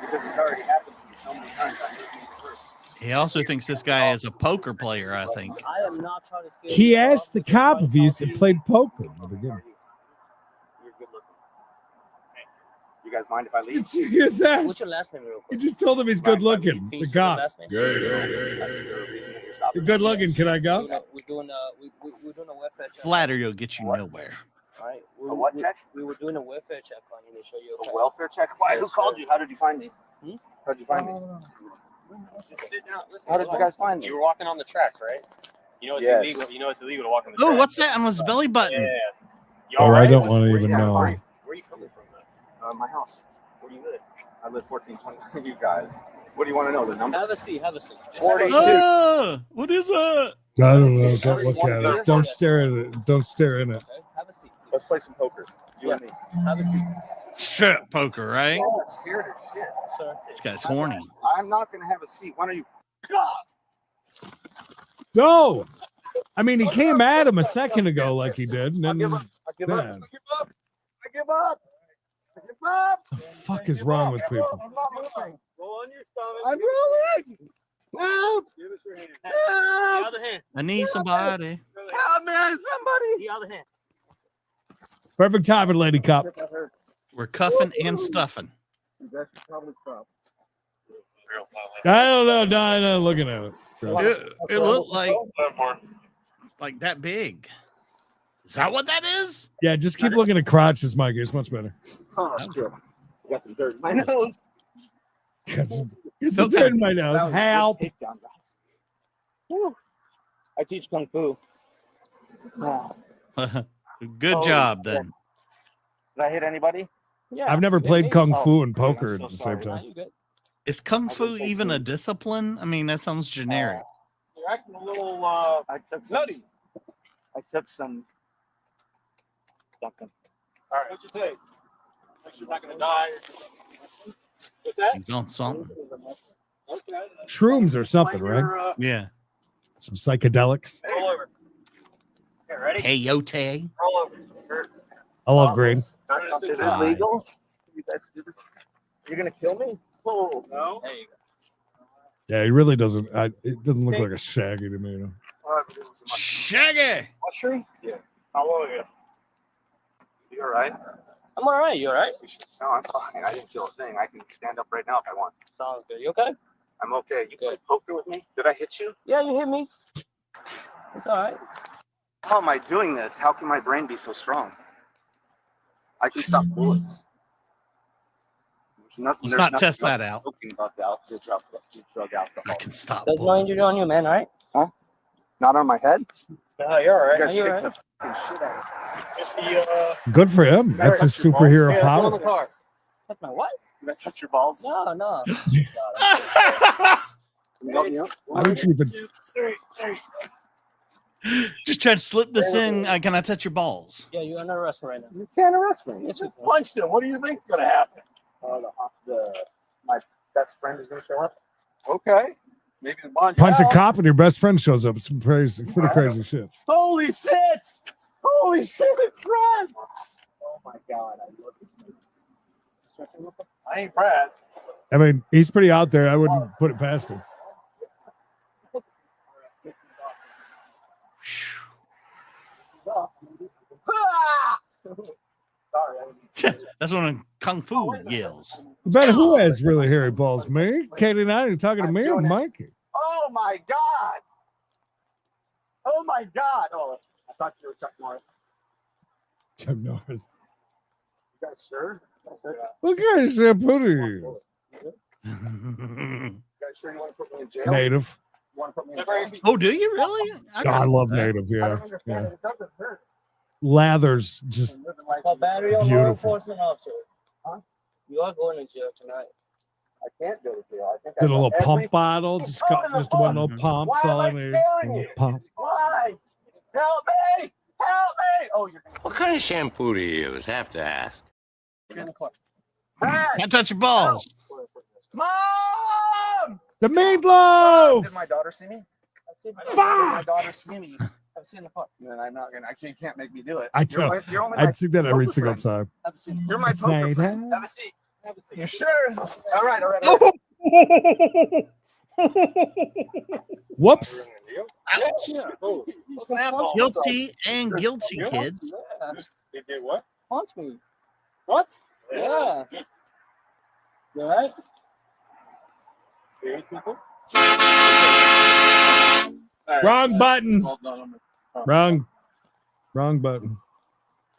Because it's already happened to me so many times. I hate being first. He also thinks this guy is a poker player, I think. I am not trying to scare He you. asked the cop if he played poker in the beginning. You're good looking. You guys mind if I leave? Did you hear that? What's your last name, real He quick? just told him he's good looking. The cop. Last name? You're good looking. Can I go? We're doing a welfare check. Flattery will get you nowhere. All right. A what check? We were doing a welfare check on you to show you. A welfare check? Why? Who called you? How did you find me? Hmm? How'd you find me? Just sit down. Listen, How did you guys find me? You were walking on the tracks, right? You know it's Yes. illegal. You know it's illegal to walk on the Oh, tracks. what's that on his belly button? Yeah. You Oh, all right? I don't want to even Yeah, know. fine. Where are you coming from, though? My house. Where do you live? I live 1420. You guys. What do you want to know? The number? Have a seat. Have a seat. Just 42. have a seat. What is that? I don't know. Don't look at it. Don't stare at it. Don't stare in it. Okay, have a seat. Let's play some poker. You and me. Have a seat. Strip poker, right? Oh, scared as shit. Sir. This guy's horny. I'm not going to have a seat. Why don't you f off? Go. I mean, he came at him a second ago like he did. And I then, give up. I give up. man. I give up. I give up. I give The fuck is wrong with people? I'm not moving. Roll on your stomach. I'm rolling. Help! Give us your hand. Help! The other hand. I need somebody. Help me, somebody! The other hand. Perfect timing, Lady Cop. We're cuffing and stuffing. I don't know. No, I'm not looking at it. It looked like that big. Is that what that is? Yeah, just keep looking at crotches, Mikey. It's much better. Oh, shit. Got some dirt in my nose. It's dirt in my nose. Help. I teach Kung Fu. Good job, then. Did I hit anybody? Yeah. I've never played Kung Fu and poker at the same time. Is Kung Fu even a discipline? I mean, that sounds generic. You're acting a little nutty. I took some something. All right. What'd you take? Make sure you're not going to die. What's that? He's on something. Okay. Shrooms or something, right? Yeah. Some psychedelics. Roll over. Okay, ready? Peyote. Roll over. I love green. Is it legal? You guys do this? You're gonna kill me? Oh no. There you go. Yeah, he really doesn't. It doesn't look like a Shaggy to me. No. Shaggy. Mushroom? Yeah. How old are you? You all right? I'm all right. You all right? No, I'm fine. I didn't feel a thing. I can stand up right now if I want. Sounds good. You okay? I'm okay. You play poker with me? Did I hit you? Yeah, you hit me. It's all right. How am I doing this? How can my brain be so strong? I can stop bullets. Let's not test that out. About the drug alcohol. I can stop. There's no injury on you, man, all right? Huh? Not on my head? No, you're all right. You guys You're kicked all right. the fucking shit out Just the, Good for him. That's his superhero let's go in the power. car. Touch my what? Did I touch your balls? No, no. Can you help me out? I don't even. 2, 3, 3. Just try to slip this in. Can I touch your balls? Yeah, you're under arrest right now. You can't arrest me. You Yes, you just can. punched him. What do you think's gonna happen? My best friend is gonna show up. Okay. Maybe the bond. Punch a cop and your best friend shows up. It's some crazy, pretty crazy shit. Holy shit! Holy shit, Brad! Oh my god, I love this. I ain't Brad. I mean, he's pretty out there. I wouldn't put it past him. That's one of Kung Fu yells. But who has really hairy balls? Me? Katie and I? Are you talking to me or Mikey? Oh my god! Oh my god! Oh, I thought you were Chuck Norris. Chuck Norris. You guys sure? What kind of shampoo do you use? You guys sure you want to put me in jail? Native. You want to put me in jail? Oh, do you really? I love Native, yeah. Yeah. Lather's just Battery on law beautiful. enforcement officer. Huh? You are going to jail tonight. I can't go to jail. I think Did a little every- pump bottle. Just got just one little pump. Why That's all I am I need. scaring A little you? pump. Why? Help me! Help me! Oh, you're What kind of shampoo do you use? Have to ask. in the car. Can't touch your balls. Mom! The meatloaf. Did my daughter see me? Did Fuck! my daughter see me? I've seen the car. Then I'm not gonna. Actually, you can't make me do it. I tell. You're only my I'd see that every poker single friend. time. Have a seat. You're my poker Night, friend. Have a seat. Have a seat. You sure? All right, all right. All right. Whoops. Yeah. Oh, snap ball. Guilty and guilty, kids. Yeah. They did what? Punch me. What? Yeah. You all right? Very people. Wrong button. Hold on, Wrong button.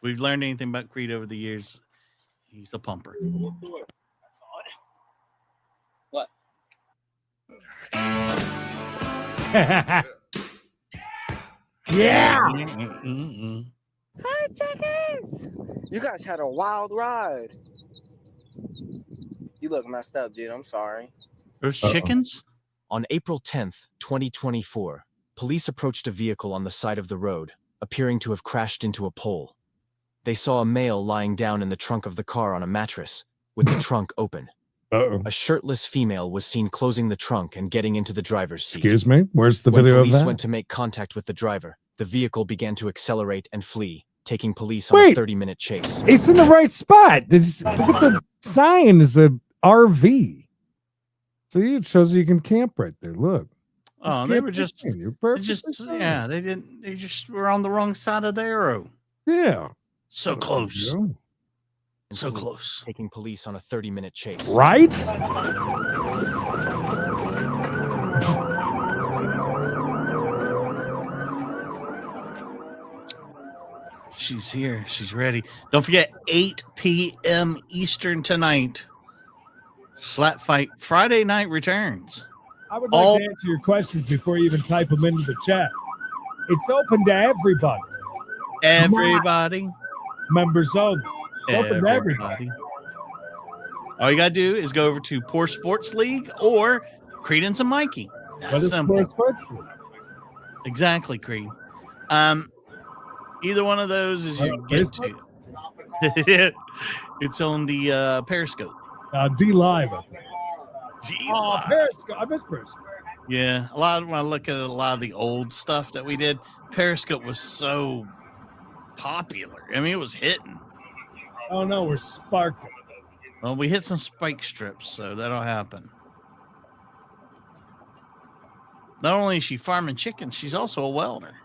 We've learned anything about Creed over the years. He's a pumper. We'll do it. I saw it. What? Yeah. Hi, chickens! You guys had a wild ride. You look messed up, dude. I'm sorry. There's chickens? On April 10th, 2024, police approached a vehicle on the side of the road, appearing to have crashed into a pole. They saw a male lying down in the trunk of the car on a mattress, with the trunk open. A shirtless female was seen closing the trunk and getting into the driver's seat. Excuse me? Where's the When video of police that? went to make contact with the driver, the vehicle began to accelerate and flee, taking police on a 30-minute chase. It's in the right spot. Look at the sign is a RV. See, it shows you can camp right there. Look. Oh, they were just, yeah, they just were on the wrong side of the arrow. Yeah. So close. So close. Taking police on a 30-minute chase. Right? She's here. She's ready. Don't forget, 8 p.m. Eastern tonight. Slap Fight Friday night returns. I would like to answer your questions before you even type them into the chat. It's open to everybody. Everybody. Members only. Open to everybody. All you got to do is go over to Poor Sports League or Creedence and Mikey. That's simple. Poor Sports League? Exactly, Creed. Either one of those is you get to. It's on the Periscope. D Live, I think. Live. Periscope. I miss Periscope. Yeah, when I look at a lot of the old stuff that we did, Periscope was so popular. I mean, it was hitting. Oh no, we're sparking. Well, we hit some spike strips, so that'll happen. Not only is she farming chickens, she's also a welder.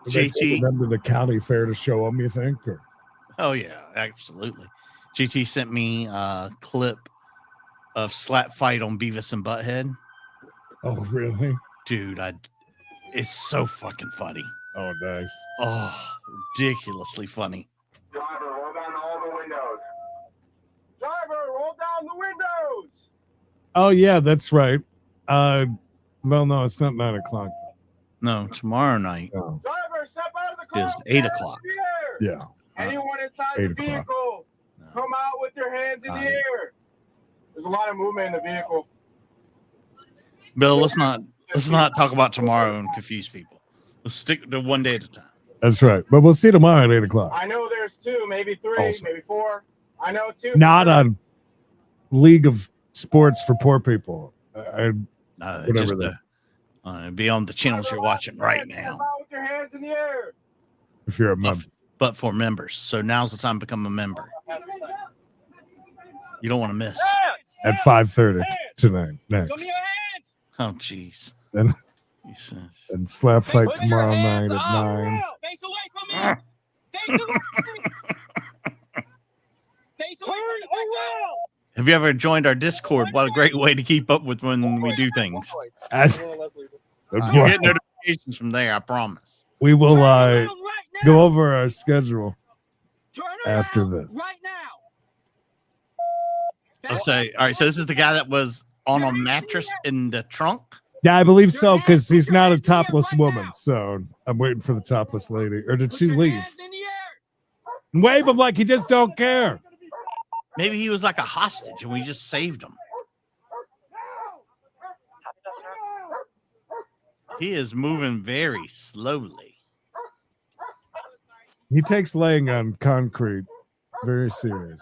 JT, remember the county fair to show them, you think? Or? Oh yeah, absolutely. JT sent me a clip of Slap Fight on Beavis and Butthead. Oh really, dude? It's so fucking funny. Oh nice. Oh, ridiculously funny. Driver, roll down all the windows. Driver, roll down the windows. Oh yeah, that's right. Well, no, it's not 9 o'clock. No, tomorrow night. Oh. Driver, step out of the car. Is 8 o'clock. Yeah. Anyone inside the vehicle, come out with your hands in the air. There's a lot of movement in the vehicle. Bill, let's not talk about tomorrow and confuse people. Let's stick to one day at a time. That's right. But we'll see you tomorrow at 8 o'clock. I know there's 2, maybe 3, maybe 4. I know 2. Not on League of Sports for Poor People. Just be on the channels you're watching right now. With your hands in the air. If you're a member. But for members. So now's the time to become a member. You don't want to miss. At 5:30 tonight. Next. Oh, jeez. And Slap Fight tomorrow night at 9. Face away from me. Face away from me. Face away from me. Have you ever joined our Discord? What a great way to keep up with when we do things. You get notifications from there, I promise. We will go over our schedule after this. I'll say, all right, so this is the guy that was on a mattress in the trunk? Yeah, I believe so, because he's not a topless woman. So I'm waiting for the topless lady. Or did she leave? Wave him like you just don't care. Maybe he was like a hostage and we just saved him. He is moving very slowly. He takes laying on concrete very serious.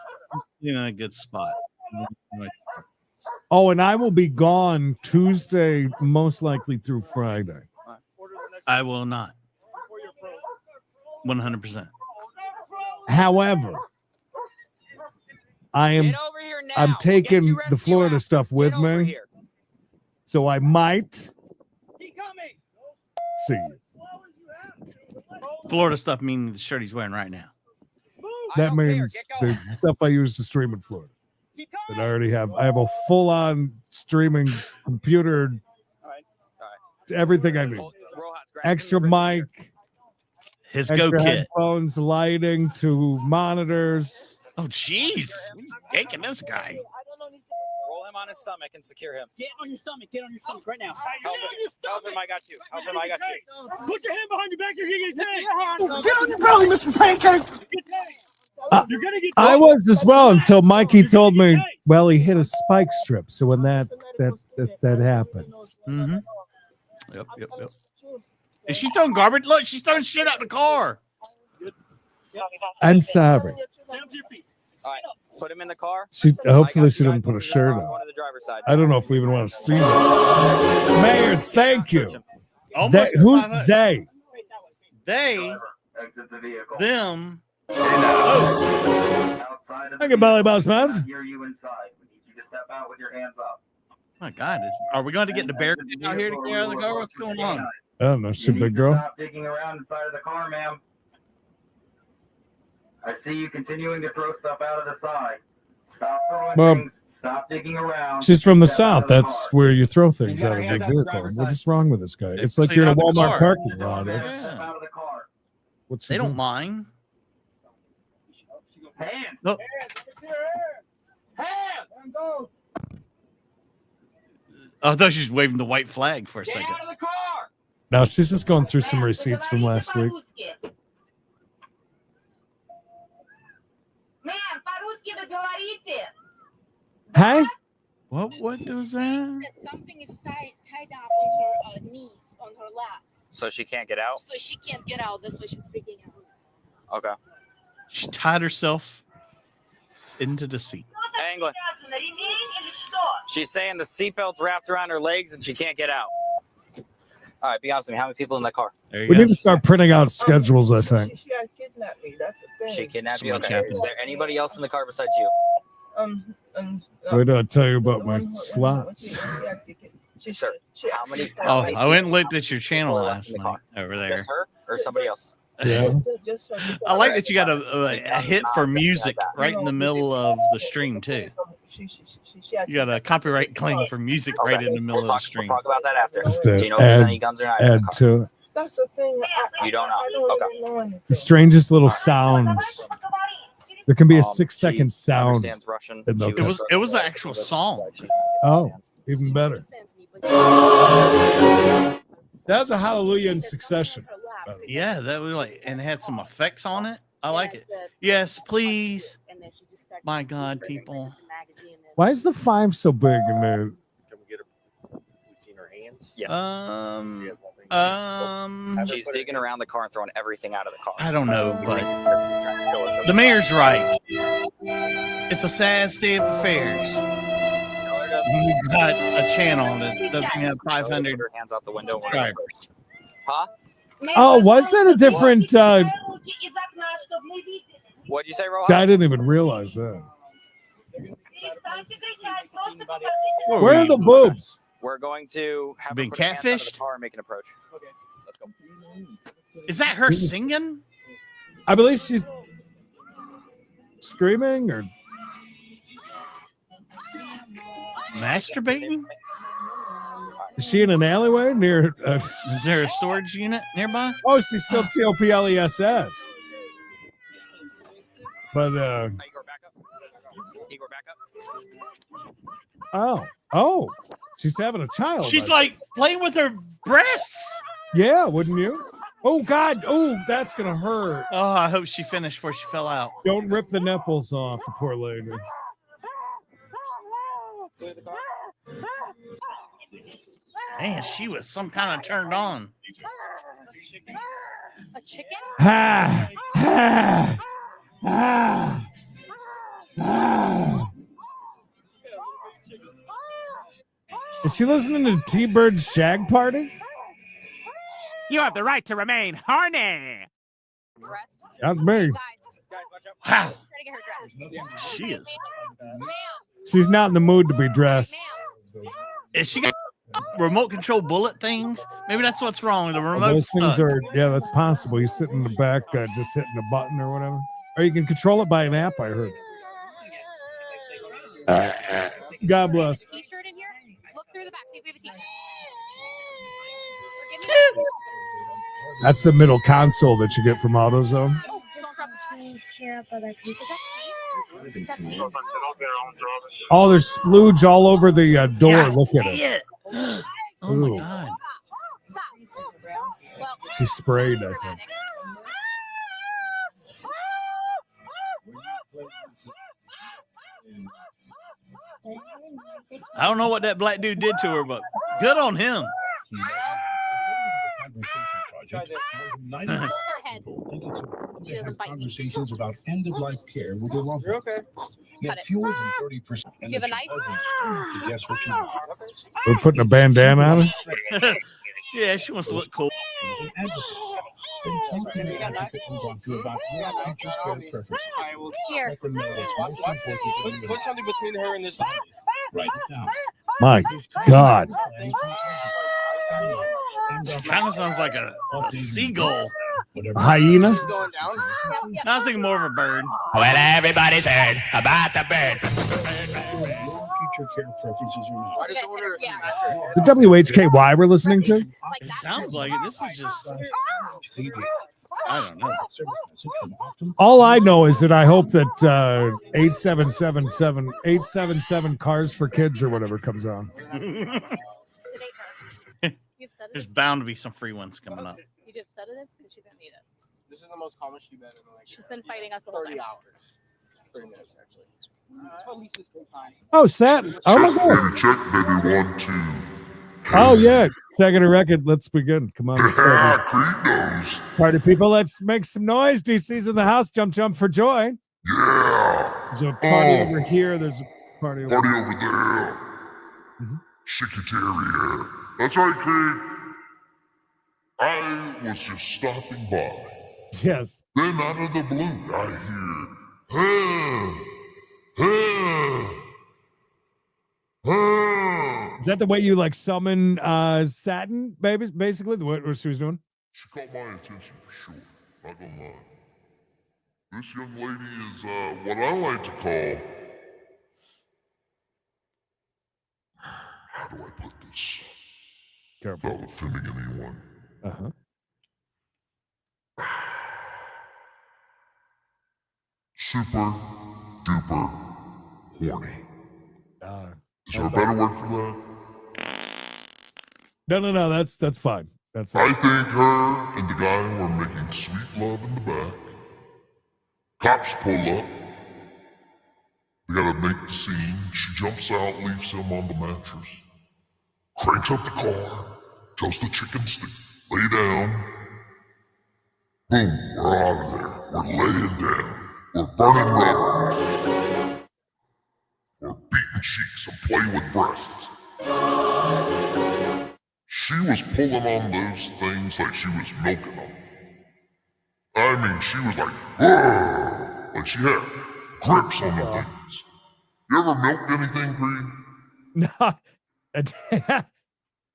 He's in a good spot. Oh, and I will be gone Tuesday, most likely through Friday. I will not. 100%. However, I'm taking the Florida stuff with me, so I might see you. Florida stuff meaning the shirt he's wearing right now. That means the stuff I use to stream in Florida. That I already have. I have a full-on streaming computer. Everything I need. Extra mic. His extra go kit. Headphones, lighting, 2 monitors. Oh, jeez. Yanking this guy. Roll him on his stomach and secure him. Get on your stomach. Get on your stomach right now. Help him. I got you. Help him. I got you. Put your hand behind your back. You're going to get tagged. Get on your belly, Mr. Pancake. I was as well until Mikey told me, well, he hit a spike strip. So when that happens. Mm-hmm. Yep. Is she throwing garbage? Look, she's throwing shit out the car. I'm sorry. All right, put him in the car. Hopefully she didn't put a shirt on. I don't know if we even want to see that. Mayor, thank you. Who's they? They, them. Thank you, Belly Boss Mouth. Hear you inside. We need you to step out with your hands up. My God, are we going to get the bear out here to get out of the car? What's going on? I don't know, she's a big girl. Stop digging around inside of the car, ma'am. I see you continuing to throw stuff out of the side. Stop throwing things. Stop digging around. She's from the South. That's where you throw things out of your vehicle. What is wrong with this guy? It's like you're in a Walmart parking lot. They don't mind. Hands. Oh. Hands. Go. I thought she was waving the white flag for a second. Get out of the car. No, she's just going through some receipts from last week. Hey? What was that? Something is tied up on her knees, on her laps. So she can't get out? So she can't get out. That's why she's freaking out. Okay. She tied herself into the seat. England. She's saying the seatbelt's wrapped around her legs and she can't get out. All right, be honest with me. How many people in that car? We need to start printing out schedules, I think. She kidnapped me. That's the thing. She kidnapped So you? much Okay. happened. Is there anybody else in the car besides you? Wait till I tell you about my slots. Sir, how many? Oh, I went and looked at your channel last night over there. Just her or somebody else? Yeah. I like that you got a hit for music right in the middle of the stream, too. You got a copyright claim for music right in the middle of the stream. We'll talk about that after. Just Do you know if there's any guns or knives in the add car? to it. That's the thing. You don't know? I don't Okay. even know anything. The strangest little sounds. There can be a 6-second sound. Understands Russian. In the It was an actual song. Oh, even better. That was a Hallelujah in Succession. Yeah, that was like, and it had some effects on it. I like it. Yes, please. My God, people. Why is the 5 so big in the? Can we get her in her hands? Yes. She's digging around the car and throwing everything out of the car. I don't know, but the mayor's right. It's a sad state of affairs. We've got a channel that doesn't have 500 Put her hands out the window. subscribers. Huh? Oh, was that a different? What'd you say, Rojas? I didn't even realize that. Where are the boobs? We're going to have Being her put her hands out of catfished? the car and make an approach. Okay, let's go. Is that her singing? I believe she's screaming or Masturbating? is she in an alleyway near? Is there a storage unit nearby? Oh, she's still TOPLESS. But Igor, back up. Igor, back up. oh, she's having a child. She's like playing with her breasts. Yeah, wouldn't you? Oh God! Oh, that's gonna hurt. Oh, I hope she finished before she fell out. Don't rip the nipples off, the poor lady. Man, she was some kind of turned on. A chicken? Ha! Ha! Ha! Ha! Is she listening to T-Bird's Shag Party? You have the right to remain horny. Not me. Wow. She is. She's not in the mood to be dressed. Is she got remote control bullet things? Maybe that's what's wrong. The remote Those things stuck. are, yeah, that's possible. You sit in the back, just hitting a button or whatever. Or you can control it by an app, I heard. God bless. T-shirt in here? Look through the back. See if we have a t-shirt. That's the middle console that you get from AutoZone. Oh, there's splooge all over the door. Yeah, Look at see it. Oh Ooh. my God. She sprayed, I think. I don't know what that black dude did to her, but good on him. Conversations about end-of-life care with your loved one. Get fewer than 30%. You have a knife? Guess what you want. We're putting a bandana on it. Yeah, she wants to look cool. Here. Put something between her and this. Right. My God. Kind of sounds like a seagull. A hyena? No, I was thinking more of a bird. Well, everybody's heard about the bird. The WHKY we're listening to? It sounds like it. This is just. I don't know. All I know is that I hope that 877 Cars for Kids or whatever comes on. There's bound to be some free ones coming up. You do have sedatives because she's gonna need it. This is the most common she's been in like She's been fighting us the whole 30 time. hours. 30 minutes actually. Oh, sad. Oh, my God. Check, baby, 1, 2. Oh, yeah. Second record. Let's begin. Come on. Creedence. Party people, let's make some noise. DC's in the house. Jump for joy. Yeah. There's a party over here. There's a party over there. Chickatarier. That's right, Creed. I was just stopping by. Yes. Then out of the blue, I hear, Is that the way you like summon satin babies, basically? What she was doing? She caught my attention for sure. Not gonna lie. This young lady is what I like to call. How do I put this? Careful. Without offending anyone. Uh-huh. Super duper horny. Is there a better word for that? No. That's fine. That's. I think her and the guy were making sweet love in the back. Cops pull up. They gotta make the scene. She jumps out, leaves him on the mattress. Cranks up the car. Tells the chickens to lay down. Boom, we're out of there. We're laying down. We're burning rubber. We're beating cheeks and playing with breasts. She was pulling on those things like she was milking them. I mean, she was like, "Ugh," like she had grips on the things. You ever milked anything, Creed?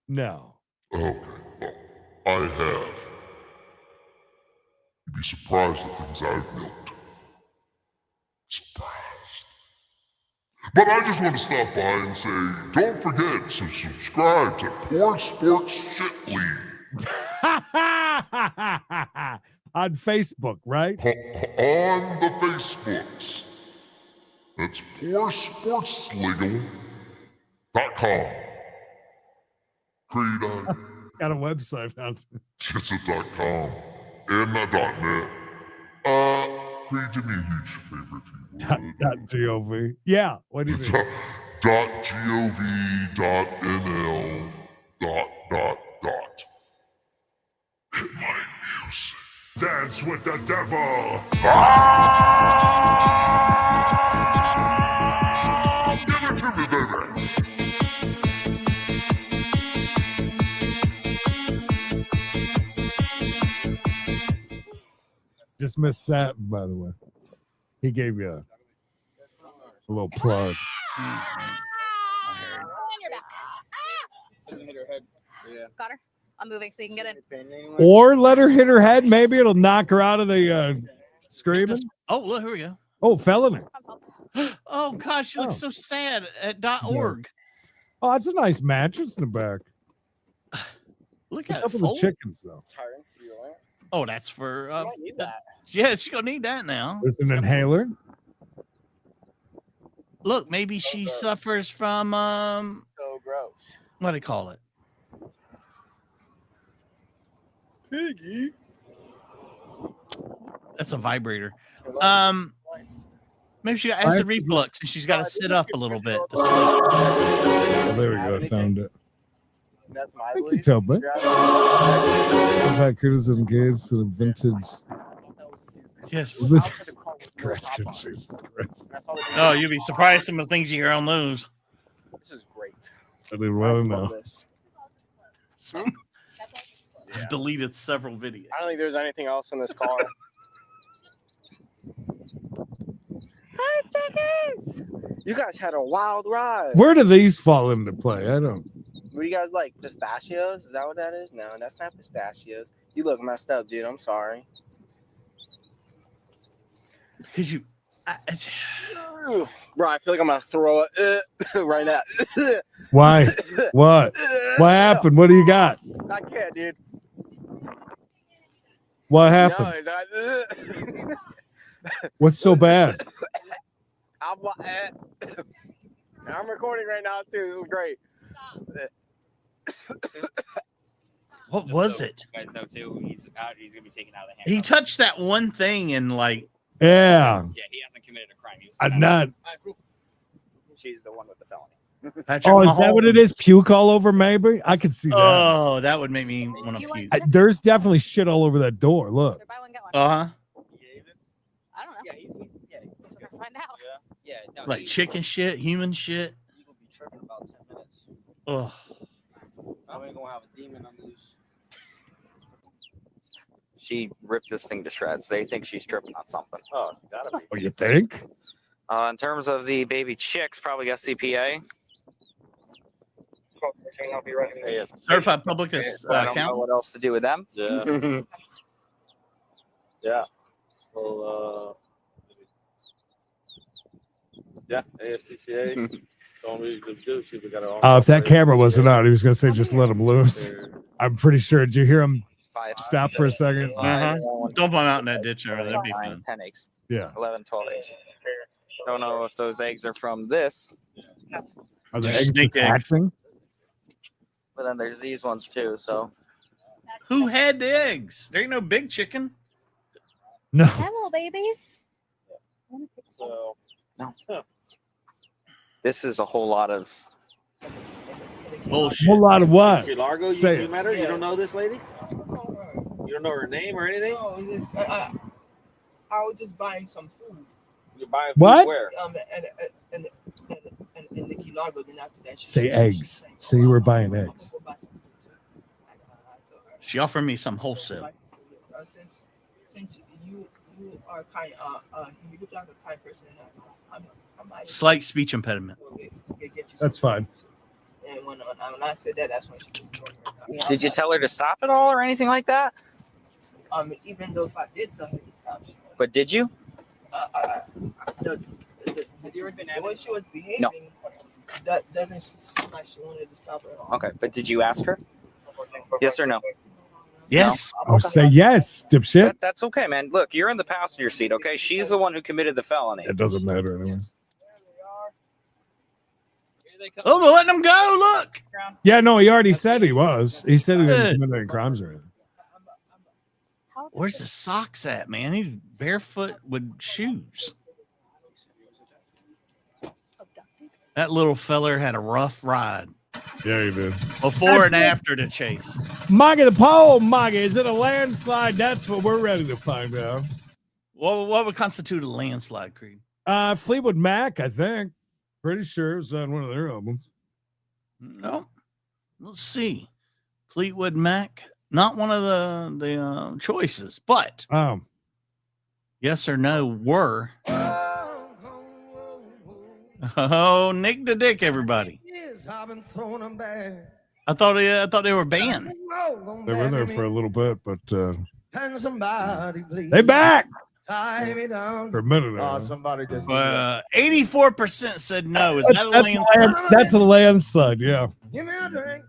No. Okay, well, I have. You'd be surprised at things I've milked. Surprised. But I just want to stop by and say, don't forget to subscribe to Poor Sports Shit League. On Facebook, right? On the Facebooks. That's PoorSportsLegal.com. Creed, got a website now. It's a .com and not .net. Creed, do me a huge favor if you would. .gov. Yeah, what do you think? .gov.nl. Hit my music. Dance with the devil. Give it to me, baby. Just missed Satin, by the way. He gave you a little plug. Got her. I'm moving so you can get in. Or let her hit her head. Maybe it'll knock her out of the screaming. Oh, look, here we go. Oh, felony. Oh, gosh, she looks so sad at .org. Oh, that's a nice mattress in the back. Look What's at up it. with the chickens, though? Oh, that's for. Need that. Yeah, she's going to need that now. There's an inhaler. Look, maybe she suffers from. So gross. What do you call it? Piggy. That's a vibrator. Maybe she got acid reflux and she's got to sit up a little bit to sleep. Oh, there we go. I found it. That's my Thank you, Toby. In fact, Curtis is engaged to the vintage. Yes. Jesus Christ. Oh, you'll be surprised some of the things you hear on those. This is great. I didn't want to know. I've deleted several videos. I don't think there's anything else in this car. Hi, chickens! You guys had a wild ride. Where do these fall into play? I don't. What do you guys like? Pistachios? Is that what that is? No, that's not pistachios. You look messed up, dude. I'm sorry. Could you? Bro, I feel like I'm gonna throw it right now. Why? What? What happened? What do you got? I can't, dude. What happened? No, it's not. What's so bad? I'm recording right now too. This is great. What was it? You guys know too. He's out. He's gonna be taken out of the hand. He touched that one thing and like. Yeah. Yeah, he hasn't committed a crime. I'm not. She's the one with the felony. Patrick Oh, is Mahomes. that what it is? Puke all over, maybe? I could see that. Oh, that would make me want to puke. There's definitely shit all over that door. Look. Uh huh. I don't know. Yeah, we're gonna find out. Yeah. No, Like chicken shit, human shit. He will be tripping about 10 minutes. Oh. I ain't gonna have a demon on loose. She ripped this thing to shreds. They think she's tripping on something. Oh, gotta be. Oh, you think? In terms of the baby chicks, probably SCPA. Certified public I don't know account. what else to do with them. Yeah. Yeah. Well, yeah, ASPCA. It's only we do. We got If that camera wasn't on, he was going to say just let him loose. I'm pretty sure. Did you hear him stop for a second? Dump them out in that ditch over there. That'd be fun. 10 eggs. Yeah. 11, 12 eggs. Don't know if those eggs are from this. Are the Just eggs snake eggs. hatching? But then there's these ones too. So Who had the eggs? There ain't no big chicken. No. Hello, babies. So no. This is a whole lot of bullshit. A whole lot of what? Key Largo, Say you it. met her? You don't know this lady? You don't know her name or anything? No, I was just buying some food. You're buying food What? where? And the Key Largo. Then after that, Say eggs. Say you were buying eggs. She offered me some wholesale. Since you are kind, you look like a kind person. I might Slight speech impediment. get you That's fine. And when I said that, that's when she. Did you tell her to stop at all or anything like that? Even though if I did tell her to stop, But did you? the way she was behaving, that doesn't seem like she wanted to stop at all. Okay, but did you ask her? Yes or no? Yes. Oh, say yes, dipshit. That's okay, man. Look, you're in the passenger seat, okay? She's the one who committed the felony. It doesn't matter anyways. Oh, we're letting him go. Look. Yeah, no, he already said he was. He said he didn't commit any crimes or anything. Where's the socks at, man? He's barefoot with shoes. That little feller had a rough ride. Yeah, he did. Before and after the chase. Maggie the pole, Maggie. Is it a landslide? That's what we're ready to find out. What would constitute a landslide, Creed? Fleetwood Mac, I think. Pretty sure it's on one of their albums. No. Let's see. Fleetwood Mac, not one of the choices, but yes or no were. Oh, Nick the Dick, everybody. I thought they were banned. They were there for a little bit, but Can somebody please they back tie me down? for a minute now. Somebody just 84% said no. Is that a landslide? That's a landslide, yeah. give me a drink.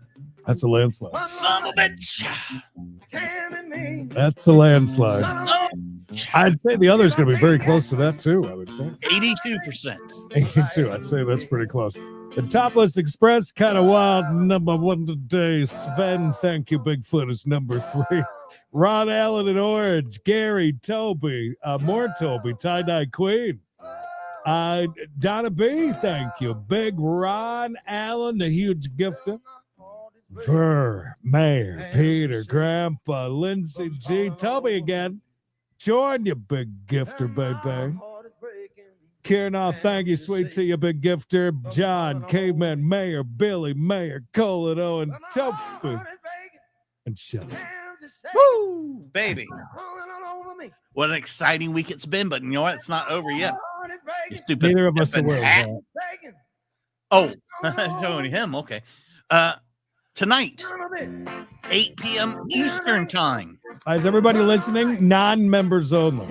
That's a landslide. Son of a bitch. That's a landslide. I'd say the other's going to be very close to that, too, I would think. 82%. 82, I'd say that's pretty close. The Topless Express, kind of wild, number one today. Sven, thank you, Bigfoot, is number 3. Ron Allen and Orange, Gary, Toby, more Toby, Tie-Dye Queen. Donna B, thank you. Big Ron Allen, the huge gifter. Ver, Mayor, Peter, Grandpa, Lindsay G, Toby again. Join you, big gifter, baby. Kieran, thank you, sweet to you, big gifter. John, Caveman, Mayor, Billy, Mayor, Colin, Owen, Toby, and Shelly. Woo, baby. What an exciting week it's been, but you know what? It's not over yet. You stupid. Neither of us are aware hat. of Oh, it's only him. Okay. Tonight, 8 p.m. Eastern time. that. Is everybody listening? Non-members only.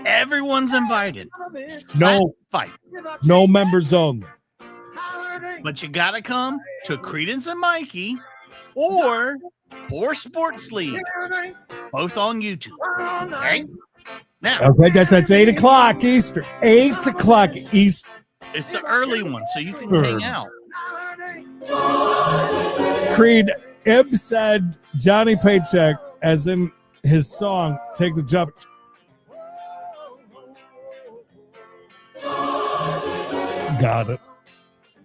Everyone's invited. No fight. No members only. But you got to come to Creedence and Mikey or Poor Sports League. Both on YouTube. Okay? Now. Okay, that's 8 o'clock Eastern. 8 o'clock Eastern. It's the early one, so you can hang out. Creed, Ib said Johnny Paycheck, as in his song, Take the Jump. Got it.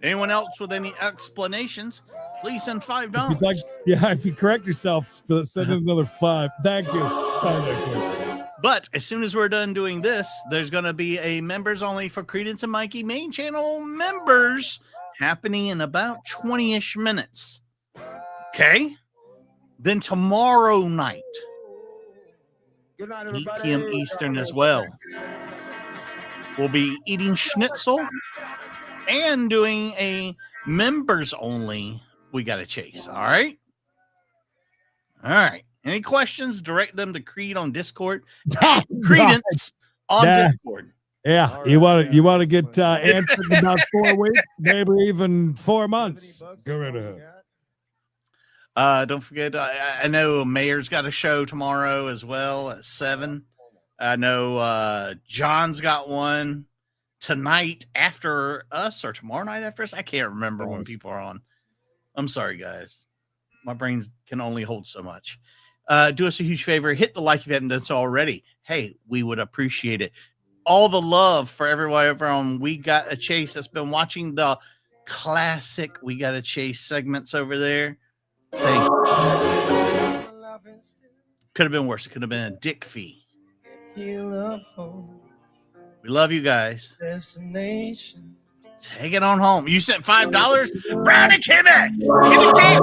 Anyone else with any explanations, please send $5. If you correct yourself, send in another 5. Thank you. Time that quick. But as soon as we're done doing this, there's going to be a members only for Creedence and Mikey main channel members happening in about 20-ish minutes. Okay? Then tomorrow night, 8 p.m. Eastern as well, we'll be eating schnitzel and doing a members only We Gotta Chase. All right? All right. Any questions? Direct them to Creed on Discord. Creedence on Discord. Yeah, you want to get answered in about 4 weeks, maybe even 4 months. Go right ahead. Don't forget, I know Mayor's got a show tomorrow as well at 7. I know John's got one tonight after us or tomorrow night after us. I can't remember when people are on. I'm sorry, guys. My brain can only hold so much. Do us a huge favor. Hit the like if you haven't done so already. Hey, we would appreciate it. All the love for everyone over on We Got a Chase that's been watching the classic We Got a Chase segments over there. Thank you. Could have been worse. It could have been a dick fee. We love you guys. Take it on home. You sent $5? Brownie Kimmy! In the cat.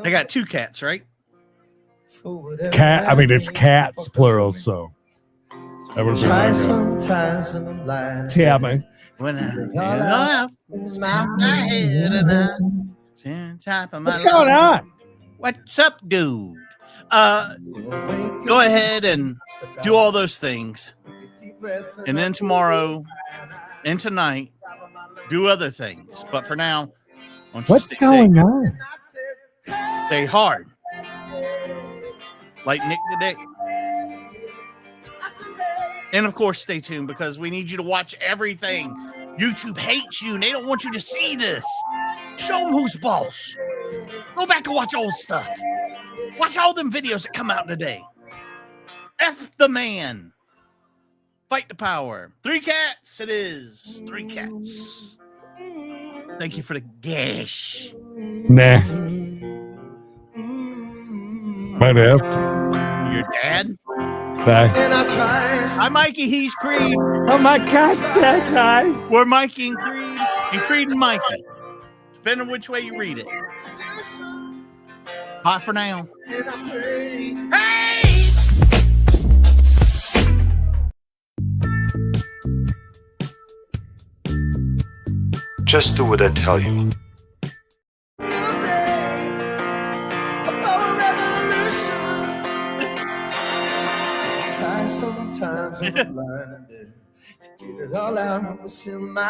They got 2 cats, right? Cat. I mean, it's cats plural. So that would have been nice. Tammy. What's going on? What's up, dude? Go ahead and do all those things. And then tomorrow and tonight, do other things. But for now, what's going on? Stay hard. Like Nick the Dick. And of course, stay tuned because we need you to watch everything. YouTube hates you and they don't want you to see this. Show them who's boss. Go back and watch old stuff. Watch all them videos that come out today. F the man. Fight the power. 3 cats it is. 3 cats. Thank you for the gash. Nah. Might have to. Your dad? Bye. Hi, Mikey. He's Creed. Oh, my God. That's hi. We're Mikey and Creed. And Creed and Mikey. Depending on which way you read it. Bye for now. Hey! Just do what I tell you. Sometimes I'm blind to get it all out. What's in my